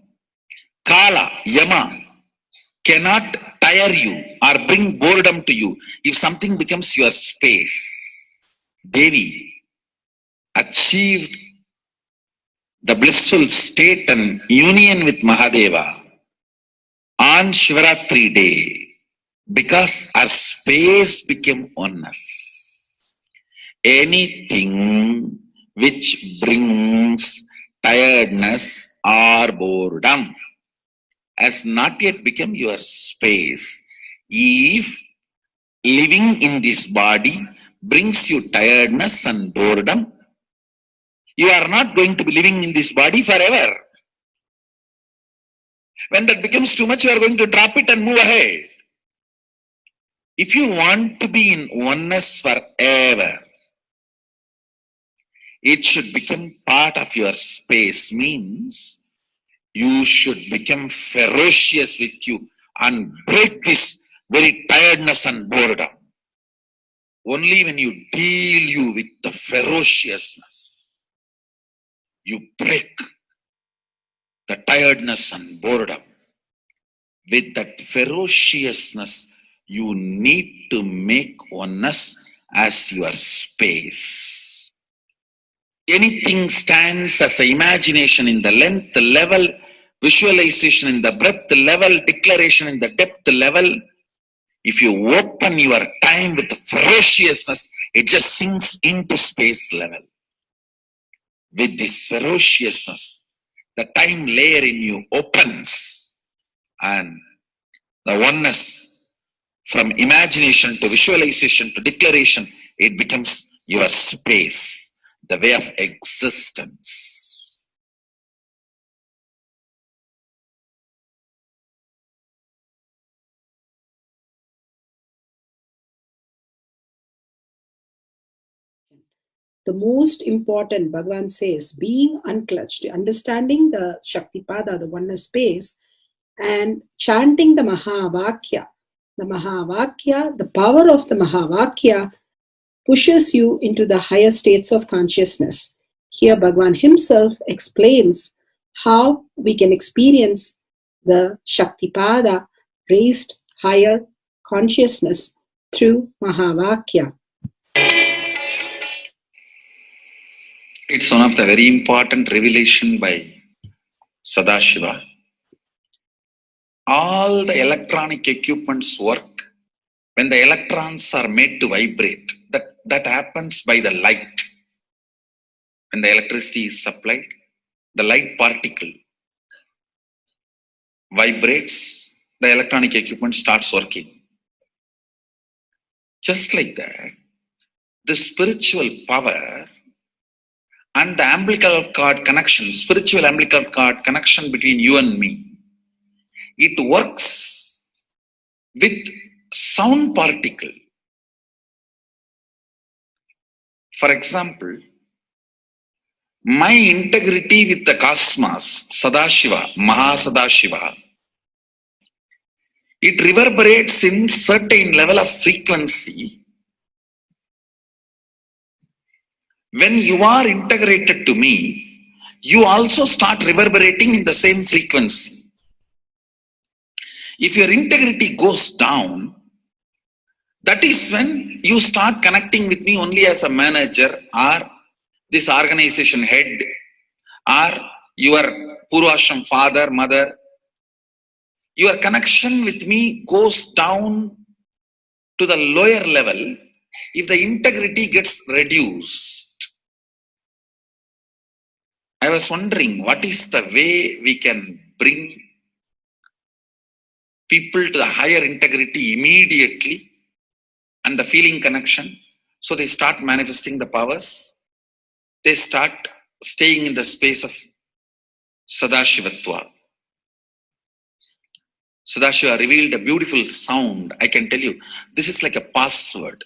Kala, Yama cannot tire you or bring boredom to you if something becomes your space. Devi achieved the blissful state and union with Mahadeva on Shivaratri day because our space became oneness. Anything which brings tiredness or boredom has not yet become your space. If living in this body brings you tiredness and boredom, you are not going to be living in this body forever. When that becomes too much, you are going to drop it and move ahead. If you want to be in oneness forever, it should become part of your space, means you should become ferocious with you and break this very tiredness and boredom. Only when you deal you with the ferociousness, you break the tiredness and boredom. With that ferociousness, you need to make oneness as your space. Anything stands as an imagination in the length level, visualization in the breadth level, declaration in the depth level. If you open your time with ferociousness, it just sinks into space level. With this ferociousness, the time layer in you opens, and the oneness from imagination to visualization to declaration, it becomes your space, the way of existence. The most important, Bhagavan says, being unclutched, understanding the Shaktipada, the oneness space, and chanting the Mahavakya. The Mahavakya, the power of the Mahavakya pushes you into the higher states of consciousness. Here Bhagavan himself explains how we can experience the Shaktipada, raised higher consciousness through Mahavakya. It's one of the very important revelation by Sadashiva. All the electronic equipments work when the electrons are made to vibrate. That happens by the light. When the electricity is supplied, the light particle vibrates, the electronic equipment starts working. Just like that, the spiritual power and the umbilical cord connection, spiritual umbilical cord connection between you and me, it works with sound particle. For example, my integrity with the cosmos, Sadashiva, Mahasadashiva, it reverberates in certain level of frequency. When you are integrated to me, you also start reverberating in the same frequency. If your integrity goes down, that is when you start connecting with me only as a manager or this organization head or your Purvashram father, mother. Your connection with me goes down to the lower level if the integrity gets reduced. I was wondering, what is the way we can bring people to the higher integrity immediately and the feeling connection, so they start manifesting the powers, they start staying in the space of Sadashivatva. Sadashiva revealed a beautiful sound. I can tell you, this is like a password.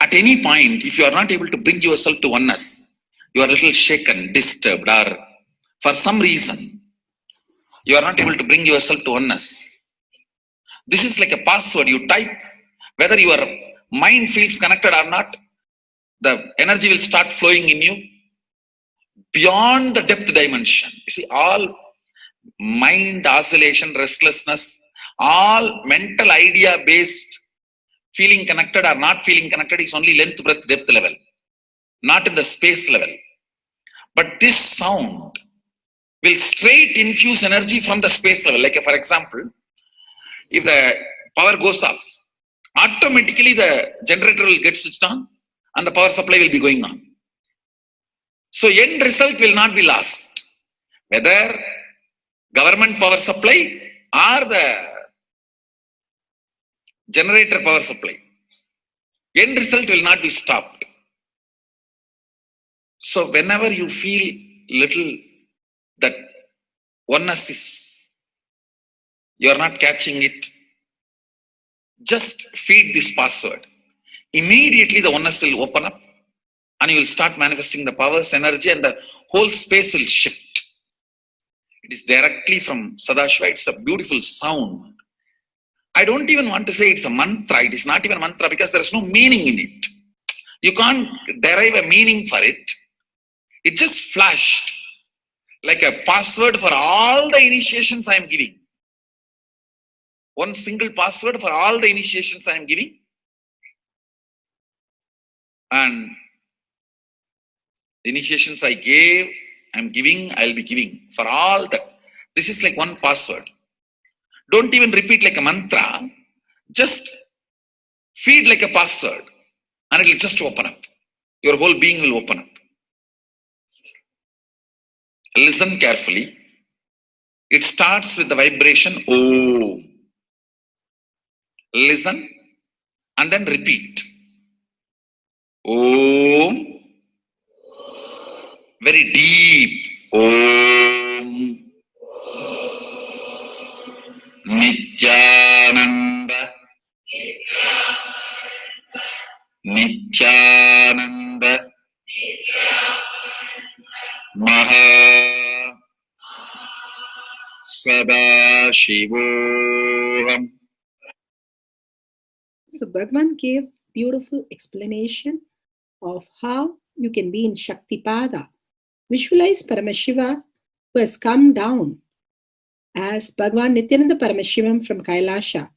At any point, if you are not able to bring yourself to oneness, you are a little shaken, disturbed, or for some reason, you are not able to bring yourself to oneness. This is like a password. You type, whether your mind feels connected or not, the energy will start flowing in you beyond the depth dimension. You see, all mind oscillation, restlessness, all mental idea based feeling connected or not feeling connected is only length, breadth, depth level, not in the space level. But this sound will straight infuse energy from the space level. Like for example, if the power goes off, automatically the generator will get switched on and the power supply will be going on. So end result will not be lost. Whether government power supply or the generator power supply, end result will not be stopped. So whenever you feel little that oneness is, you are not catching it, just feed this password. Immediately the oneness will open up and you will start manifesting the powers, energy, and the whole space will shift. It is directly from Sadashiva. It's a beautiful sound. I don't even want to say it's a mantra. It is not even a mantra because there is no meaning in it. You can't derive a meaning for it. It just flashed like a password for all the initiations I am giving. One single password for all the initiations I am giving. And the initiations I gave, I am giving, I will be giving for all that. This is like one password. Don't even repeat like a mantra. Just feed like a password and it will just open up. Your whole being will open up. Listen carefully. It starts with the vibration Om. Listen and then repeat. Om. Very deep. Om. Nithyananda. Nithyananda. Maha Sadashivoham. So Bhagavan gave beautiful explanation of how you can be in Shaktipada. Visualize Paramashiva who has come down as Bhagavan Nithyananda Paramashivam from Kailasha.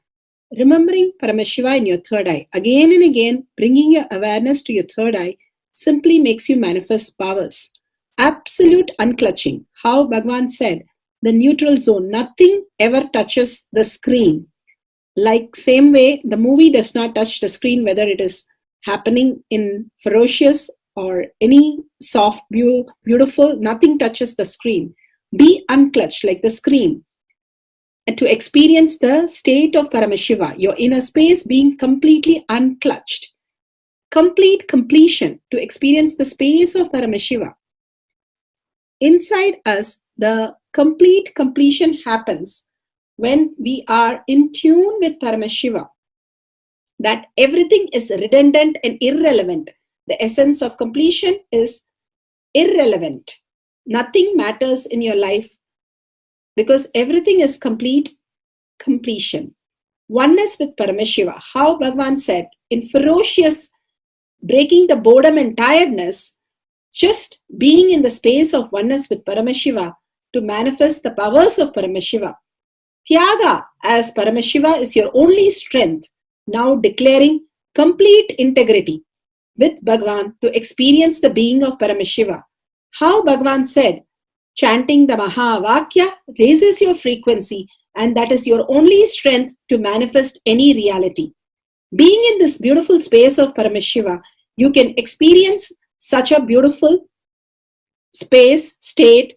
Remembering Paramashiva in your third eye, again and again, bringing your awareness to your third eye simply makes you manifest powers. Absolute unclutching. How Bhagavan said, the neutral zone, nothing ever touches the screen. Like same way, the movie does not touch the screen, whether it is happening in ferocious or any soft, beautiful, nothing touches the screen. Be unclutched like the screen. And to experience the state of Paramashiva, your inner space being completely unclutched. Complete completion to experience the space of Paramashiva. Inside us, the complete completion happens when we are in tune with Paramashiva. That everything is redundant and irrelevant. The essence of completion is irrelevant. Nothing matters in your life because everything is complete completion. Oneness with Paramashiva. How Bhagavan said, in ferocious breaking the boredom and tiredness, just being in the space of oneness with Paramashiva to manifest the powers of Paramashiva. Tyaga as Paramashiva is your only strength, now declaring complete integrity with Bhagavan to experience the being of Paramashiva. How Bhagavan said, chanting the Mahavakya raises your frequency and that is your only strength to manifest any reality. Being in this beautiful space of Paramashiva, you can experience such a beautiful space, state,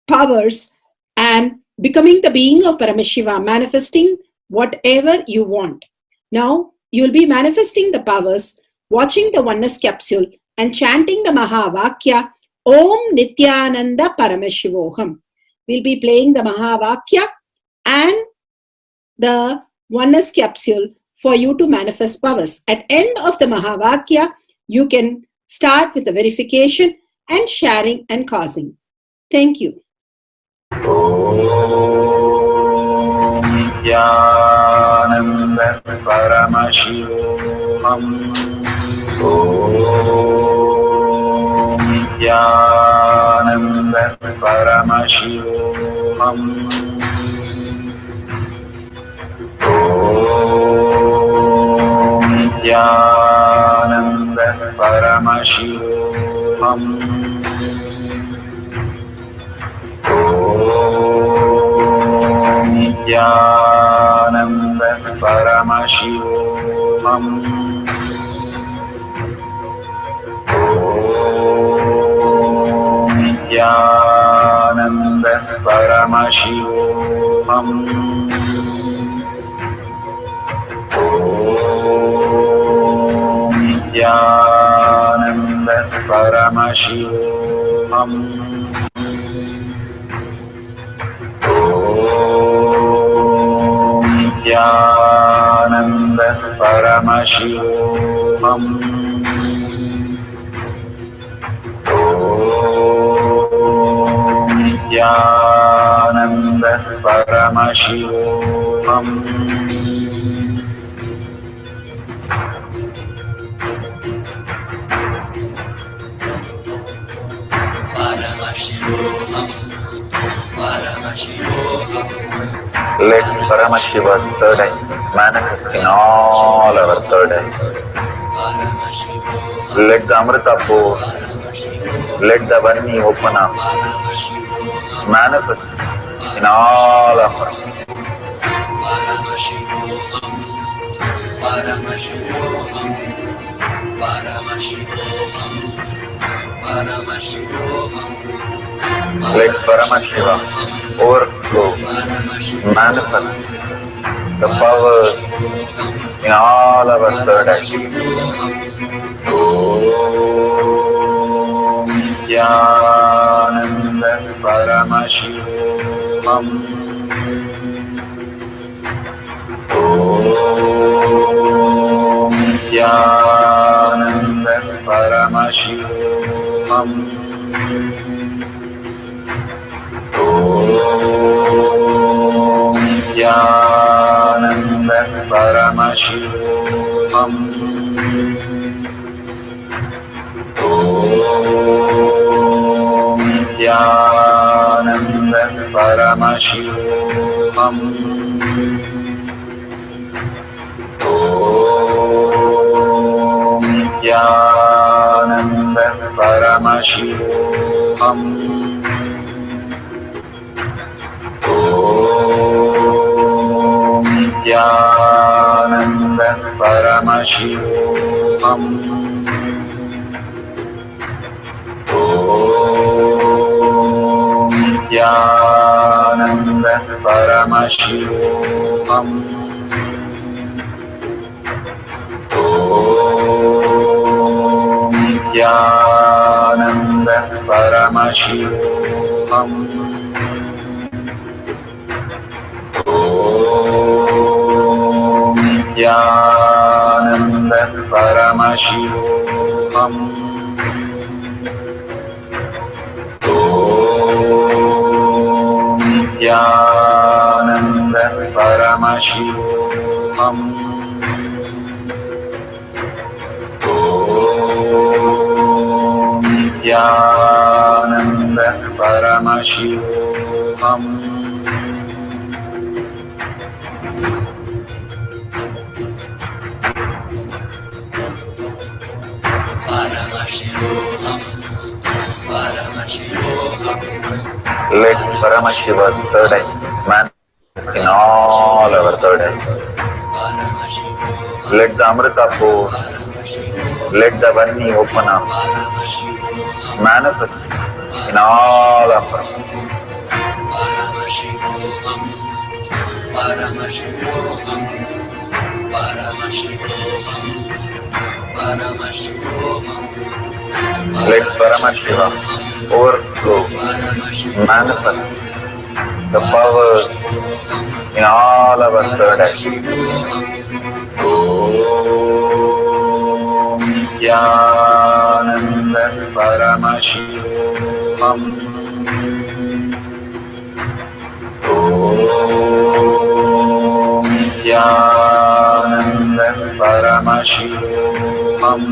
powers, and becoming the being of Paramashiva, manifesting whatever you want. Now, you'll be manifesting the powers, watching the oneness capsule, and chanting the Mahavakya, Om Nithyananda Paramashivoham. We'll be playing the Mahavakya and the oneness capsule for you to manifest powers. At end of the Mahavakya, you can start with the verification and sharing and causing. Thank you. Nithyananda Paramashivoham. Nithyananda Paramashivoham. Nithyananda Paramashivoham. Nithyananda Paramashivoham. Nithyananda Paramashivoham. Nithyananda Paramashivoham. Nithyananda Paramashivoham. Nithyananda Paramashivoham. Let Paramashiva's third eye manifest in all our third eyes. Let the Amrita pour, let the Vani open up, manifest in all of us. Let Paramashiva overflow, manifest the powers in all our third eyes. Om Jnanananda Paramashivam. Om Jnanananda Paramashivam. Om Jnanananda Paramashivam. Om Jnanananda Paramashivam. Om Jnanananda Paramashivam. Om Jnanananda Paramashivam. Om Jnanananda Paramashivam. Om Jnanananda Paramashivam. Om Jnanananda Paramashivam. Om Jnanananda Paramashivam. Om Jnanananda Paramashivam. Let Paramashiva's third eye manifest in all our third eyes. Let the Amrita pour, let the Vani open up, manifest in all of us. Let Paramashiva overflow, manifest the powers in all our third eyes. Om Jnanananda Paramashivam. Om Jnanananda Paramashivam. Om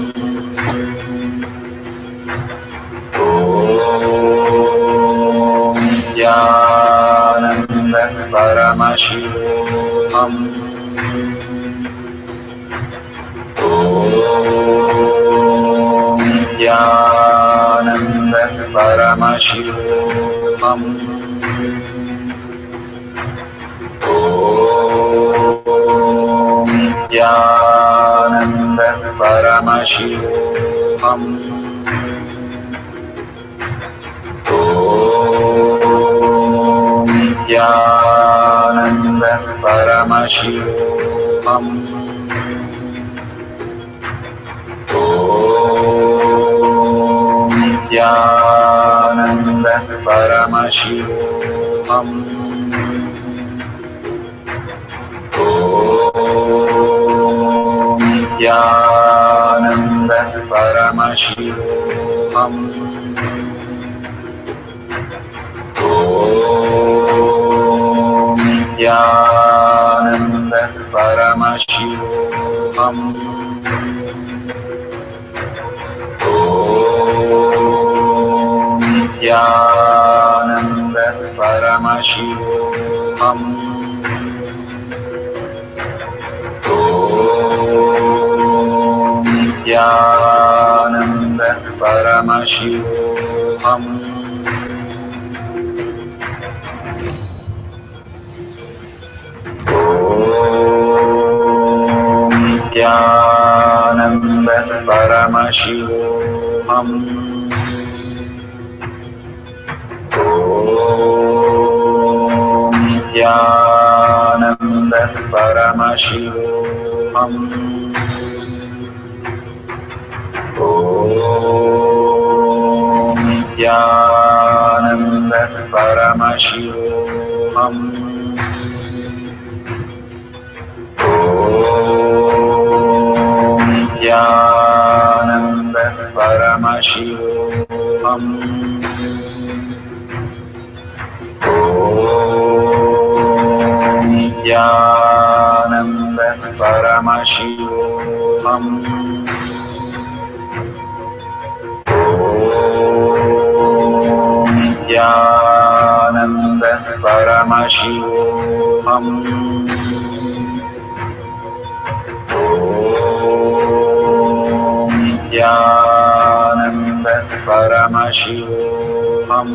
Jnanananda Paramashivam. Om Jnanananda Paramashivam. Om Jnanananda Paramashivam. Om Jnanananda Paramashivam. Om Jnanananda Paramashivam. Om Jnanananda Paramashivam. Om Jnanananda Paramashivam. Om Jnanananda Paramashivoham. Nithyananda Paramashivoham. Nithyananda Paramashivoham. Nithyananda Paramashivoham. Nithyananda Paramashivoham. Nithyananda Paramashivoham. Nithyananda Paramashivoham. Nithyananda Paramashivoham. Nithyananda Paramashivoham.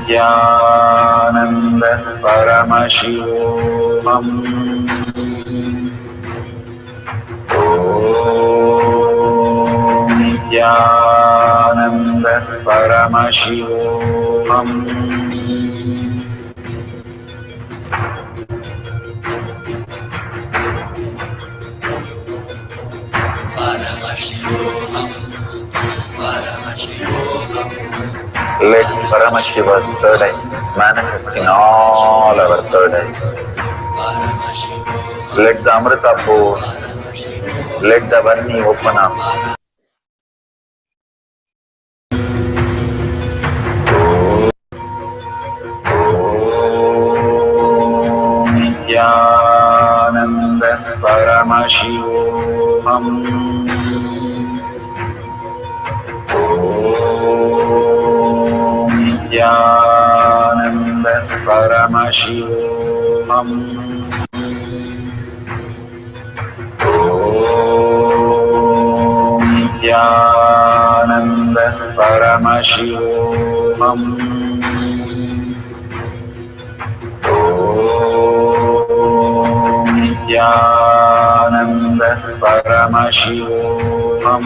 Nithyananda Paramashivoham. Nithyananda Paramashivoham. Let Paramashiva's third eye manifest in all our third eyes. Let the Amrita pour, let the Varni open up. Nithyananda Paramashivoham. Nithyananda Paramashivoham. Nithyananda Paramashivoham. Nithyananda Paramashivoham.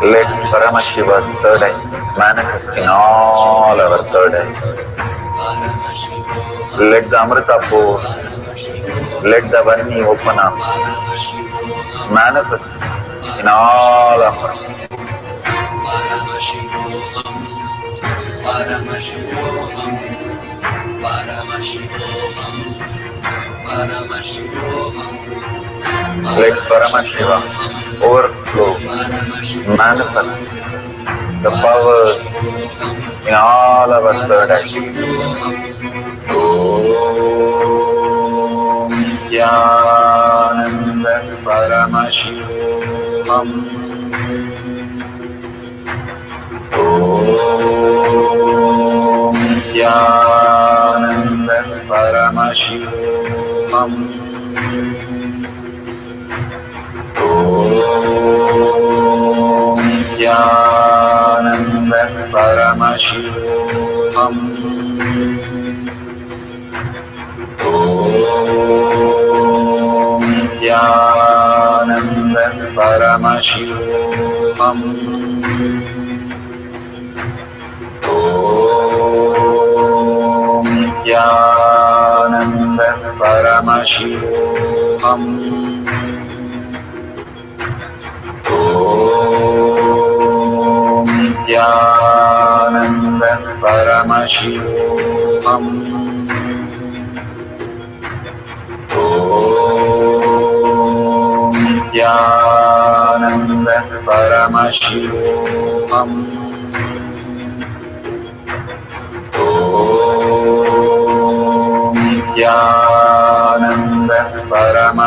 Let Paramashiva's third eye manifest in all our third eyes. Let the Amrita pour, let the Varni open up, manifest in all of us. Let Paramashiva overflow, manifest the powers in all our third eyes. Om Nithyananda Paramashivoham. Om Nithyananda Paramashivoham. Om Nithyananda Paramashivoham. Om Nithyananda Paramashivoham. Om Nithyananda Paramashivoham. Om Nithyananda Paramashivoham. Om Nithyananda Paramashivoham.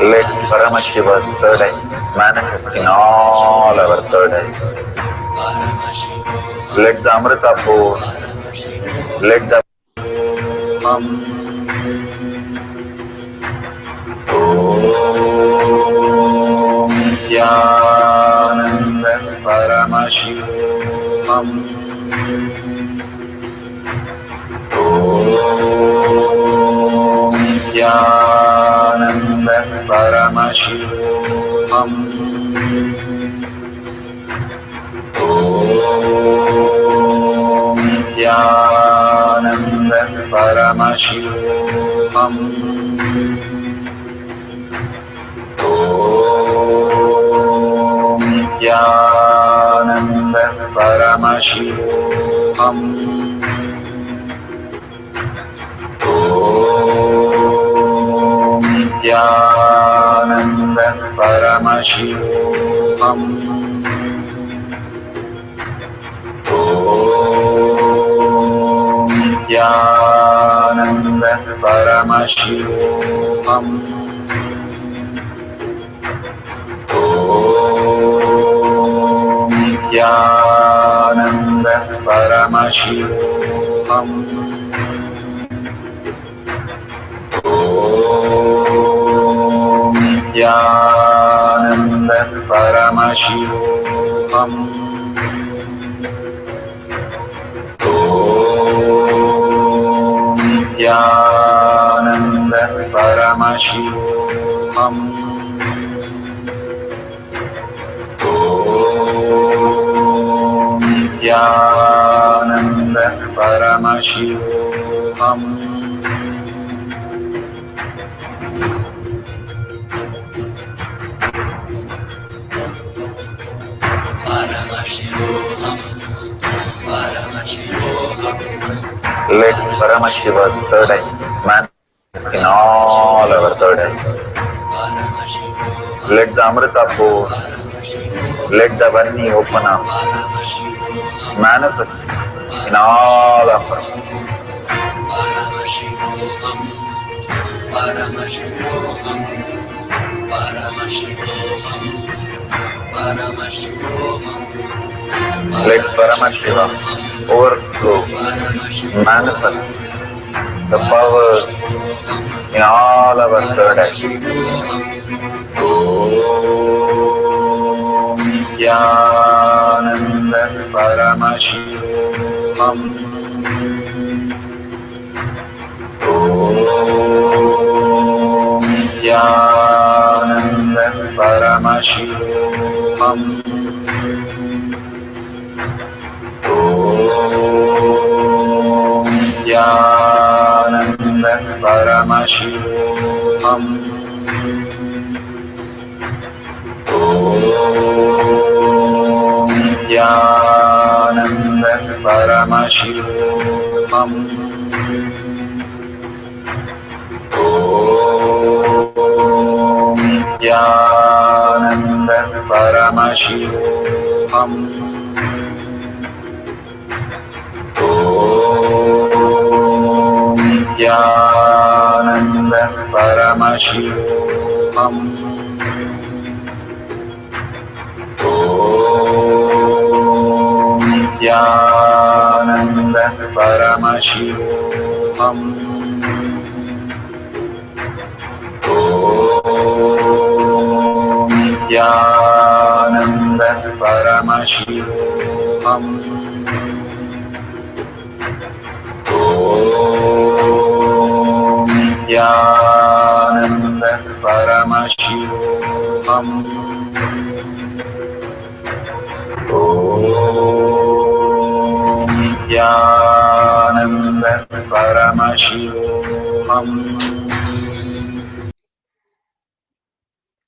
Let Paramashiva's third eye manifest in all our third eyes. Let the Amrita pour, let the Om Nithyananda Paramashivam Om Nithyananda Paramashivam Om Nithyananda Paramashivam Om Nithyananda Paramashivam Om Nithyananda Paramashivam Om Nithyananda Paramashivam Om Nithyananda Paramashivam Om Nithyananda Paramashivam Om Nithyananda Paramashivam Om Nithyananda Paramashivam Let Paramashiva's third eye manifest in all our third eyes. Let the Amrita pour, let the Varni open up, manifest in all of us. Let Paramashiva overflow, manifest the powers in all our third eyes. Om Nithyananda Paramashivam Om Nithyananda Paramashivam Om Nithyananda Paramashivam Om Nithyananda Paramashivam Om Nithyananda Paramashivam Om Nithyananda Paramashivam Om Nithyananda Paramashivam Om Nithyananda Paramashivam Om Nithyananda Paramashivam Om Nithyananda Paramashivam.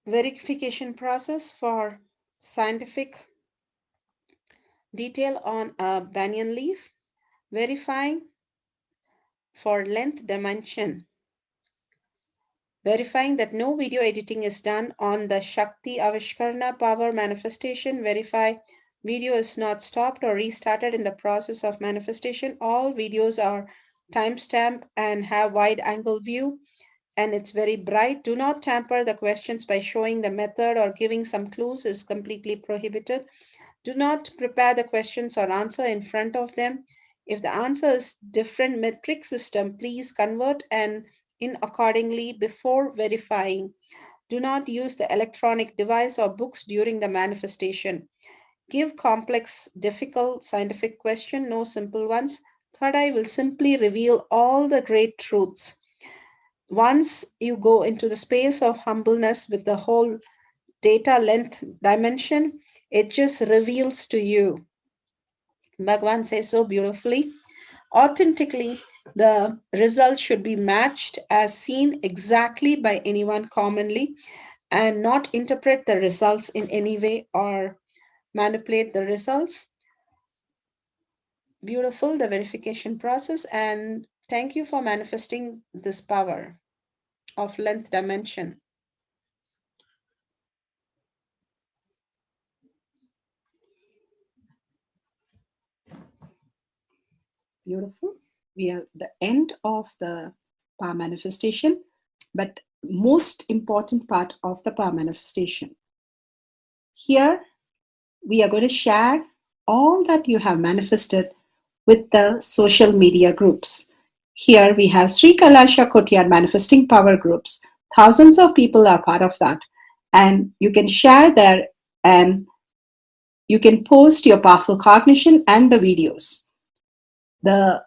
Verification process for scientific detail on a banyan leaf. Verifying for length dimension. Verifying that no video editing is done on the Shakti Avishkarna power manifestation. Verify video is not stopped or restarted in the process of manifestation. All videos are timestamp and have wide angle view, and it's very bright. Do not tamper the questions by showing the method or giving some clues is completely prohibited. Do not prepare the questions or answer in front of them. If the answer is different metric system, please convert and in accordingly before verifying. Do not use the electronic device or books during the manifestation. Give complex, difficult scientific question, no simple ones. Third eye will simply reveal all the great truths. Once you go into the space of humbleness with the whole data length dimension, it just reveals to you. Bhagwan says so beautifully. Authentically, the result should be matched as seen exactly by anyone commonly and not interpret the results in any way or manipulate the results. Beautiful, the verification process, and thank you for manifesting this power of length dimension. Beautiful. We are the end of the power manifestation, but most important part of the power manifestation. Here, we are going to share all that you have manifested with the social media groups. Here we have Sri Kailasha Kotyar manifesting power groups. Thousands of people are part of that. And you can share there and you can post your powerful cognition and the videos. The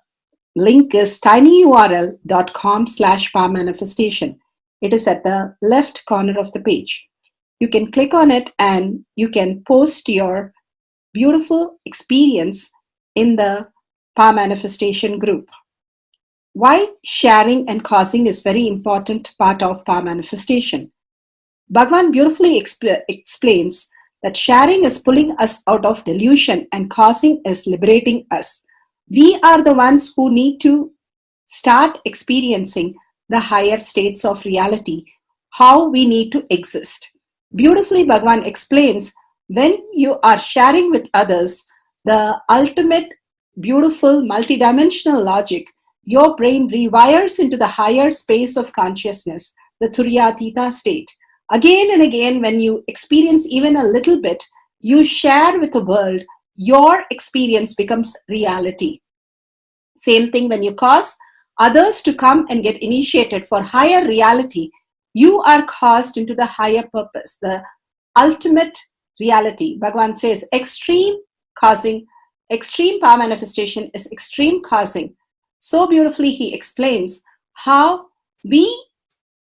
link is tinyurl.com/power manifestation. It is at the left corner of the page. You can click on it and you can post your beautiful experience in the power manifestation group. Why sharing and causing is very important part of power manifestation. Bhagavan beautifully explains that sharing is pulling us out of delusion and causing is liberating us. We are the ones who need to start experiencing the higher states of reality, how we need to exist. Beautifully, Bhagavan explains when you are sharing with others the ultimate beautiful multidimensional logic, your brain rewires into the higher space of consciousness, the Turyatita state. Again and again, when you experience even a little bit, you share with the world, your experience becomes reality. Same thing when you cause others to come and get initiated for higher reality, you are caused into the higher purpose, the ultimate reality. Bhagavan says extreme causing, extreme power manifestation is extreme causing. So beautifully he explains how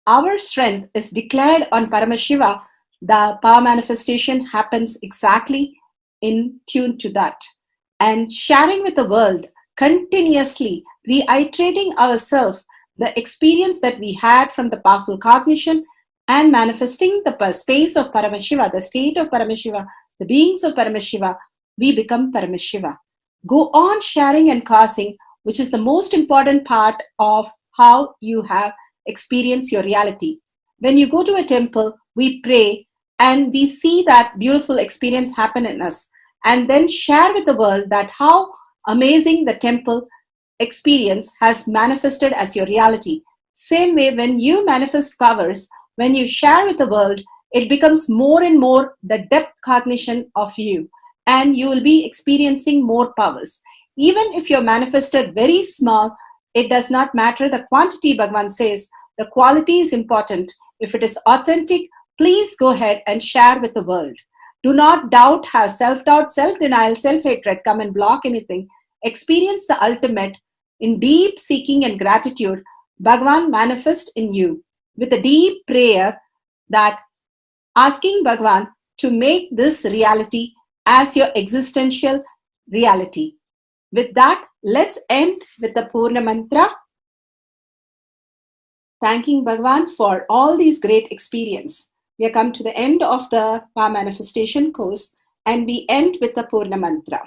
our strength is declared on Paramashiva. The power manifestation happens exactly in tune to that. And sharing with the world, continuously reiterating ourselves the experience that we had from the powerful cognition and manifesting the space of Paramashiva, the state of Paramashiva, the beings of Paramashiva, we become Paramashiva. Go on sharing and causing, which is the most important part of how you have experienced your reality. When you go to a temple, we pray and we see that beautiful experience happen in us, and then share with the world that how amazing the temple experience has manifested as your reality. Same way, when you manifest powers, when you share with the world, it becomes more and more the depth cognition of you, and you will be experiencing more powers. Even if you're manifested very small, it does not matter the quantity. Bhagavan says the quality is important. If it is authentic, please go ahead and share with the world. Do not doubt, have self-doubt, self-denial, self-hatred come and block anything. Experience the ultimate in deep seeking and gratitude. Bhagavan manifest in you with a deep prayer, that asking Bhagavan to make this reality as your existential reality. With that, let's end with the Purna Mantra, thanking Bhagavan for all these great experience. We have come to the end of the power manifestation course, and we end with the Purna Mantra.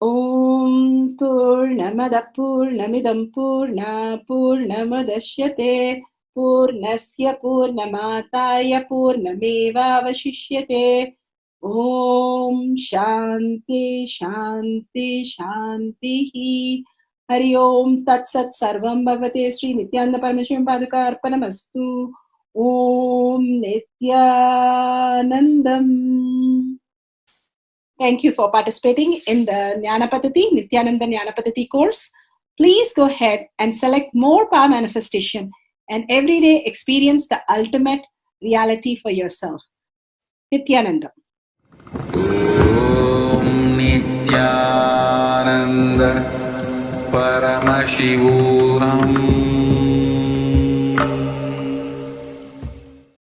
Om Purnamada Purnamidam Purna Purnamadashyate Purnasya Purnamataya Purnameva Vashishyate. Om Shanti Shanti Shanti. Hari Om Tat Sat Sarvam Bhagavate Sri Nithyananda Parameshwaram Paduka Arpanamastu. Om Nithyanandam. Thank you for participating in the Jnana Paddhati, Nithyananda Jnana Paddhati course. Please go ahead and select more power manifestation and every day experience the ultimate reality for yourself. Nithyananda. Om Nithyananda Paramashivoham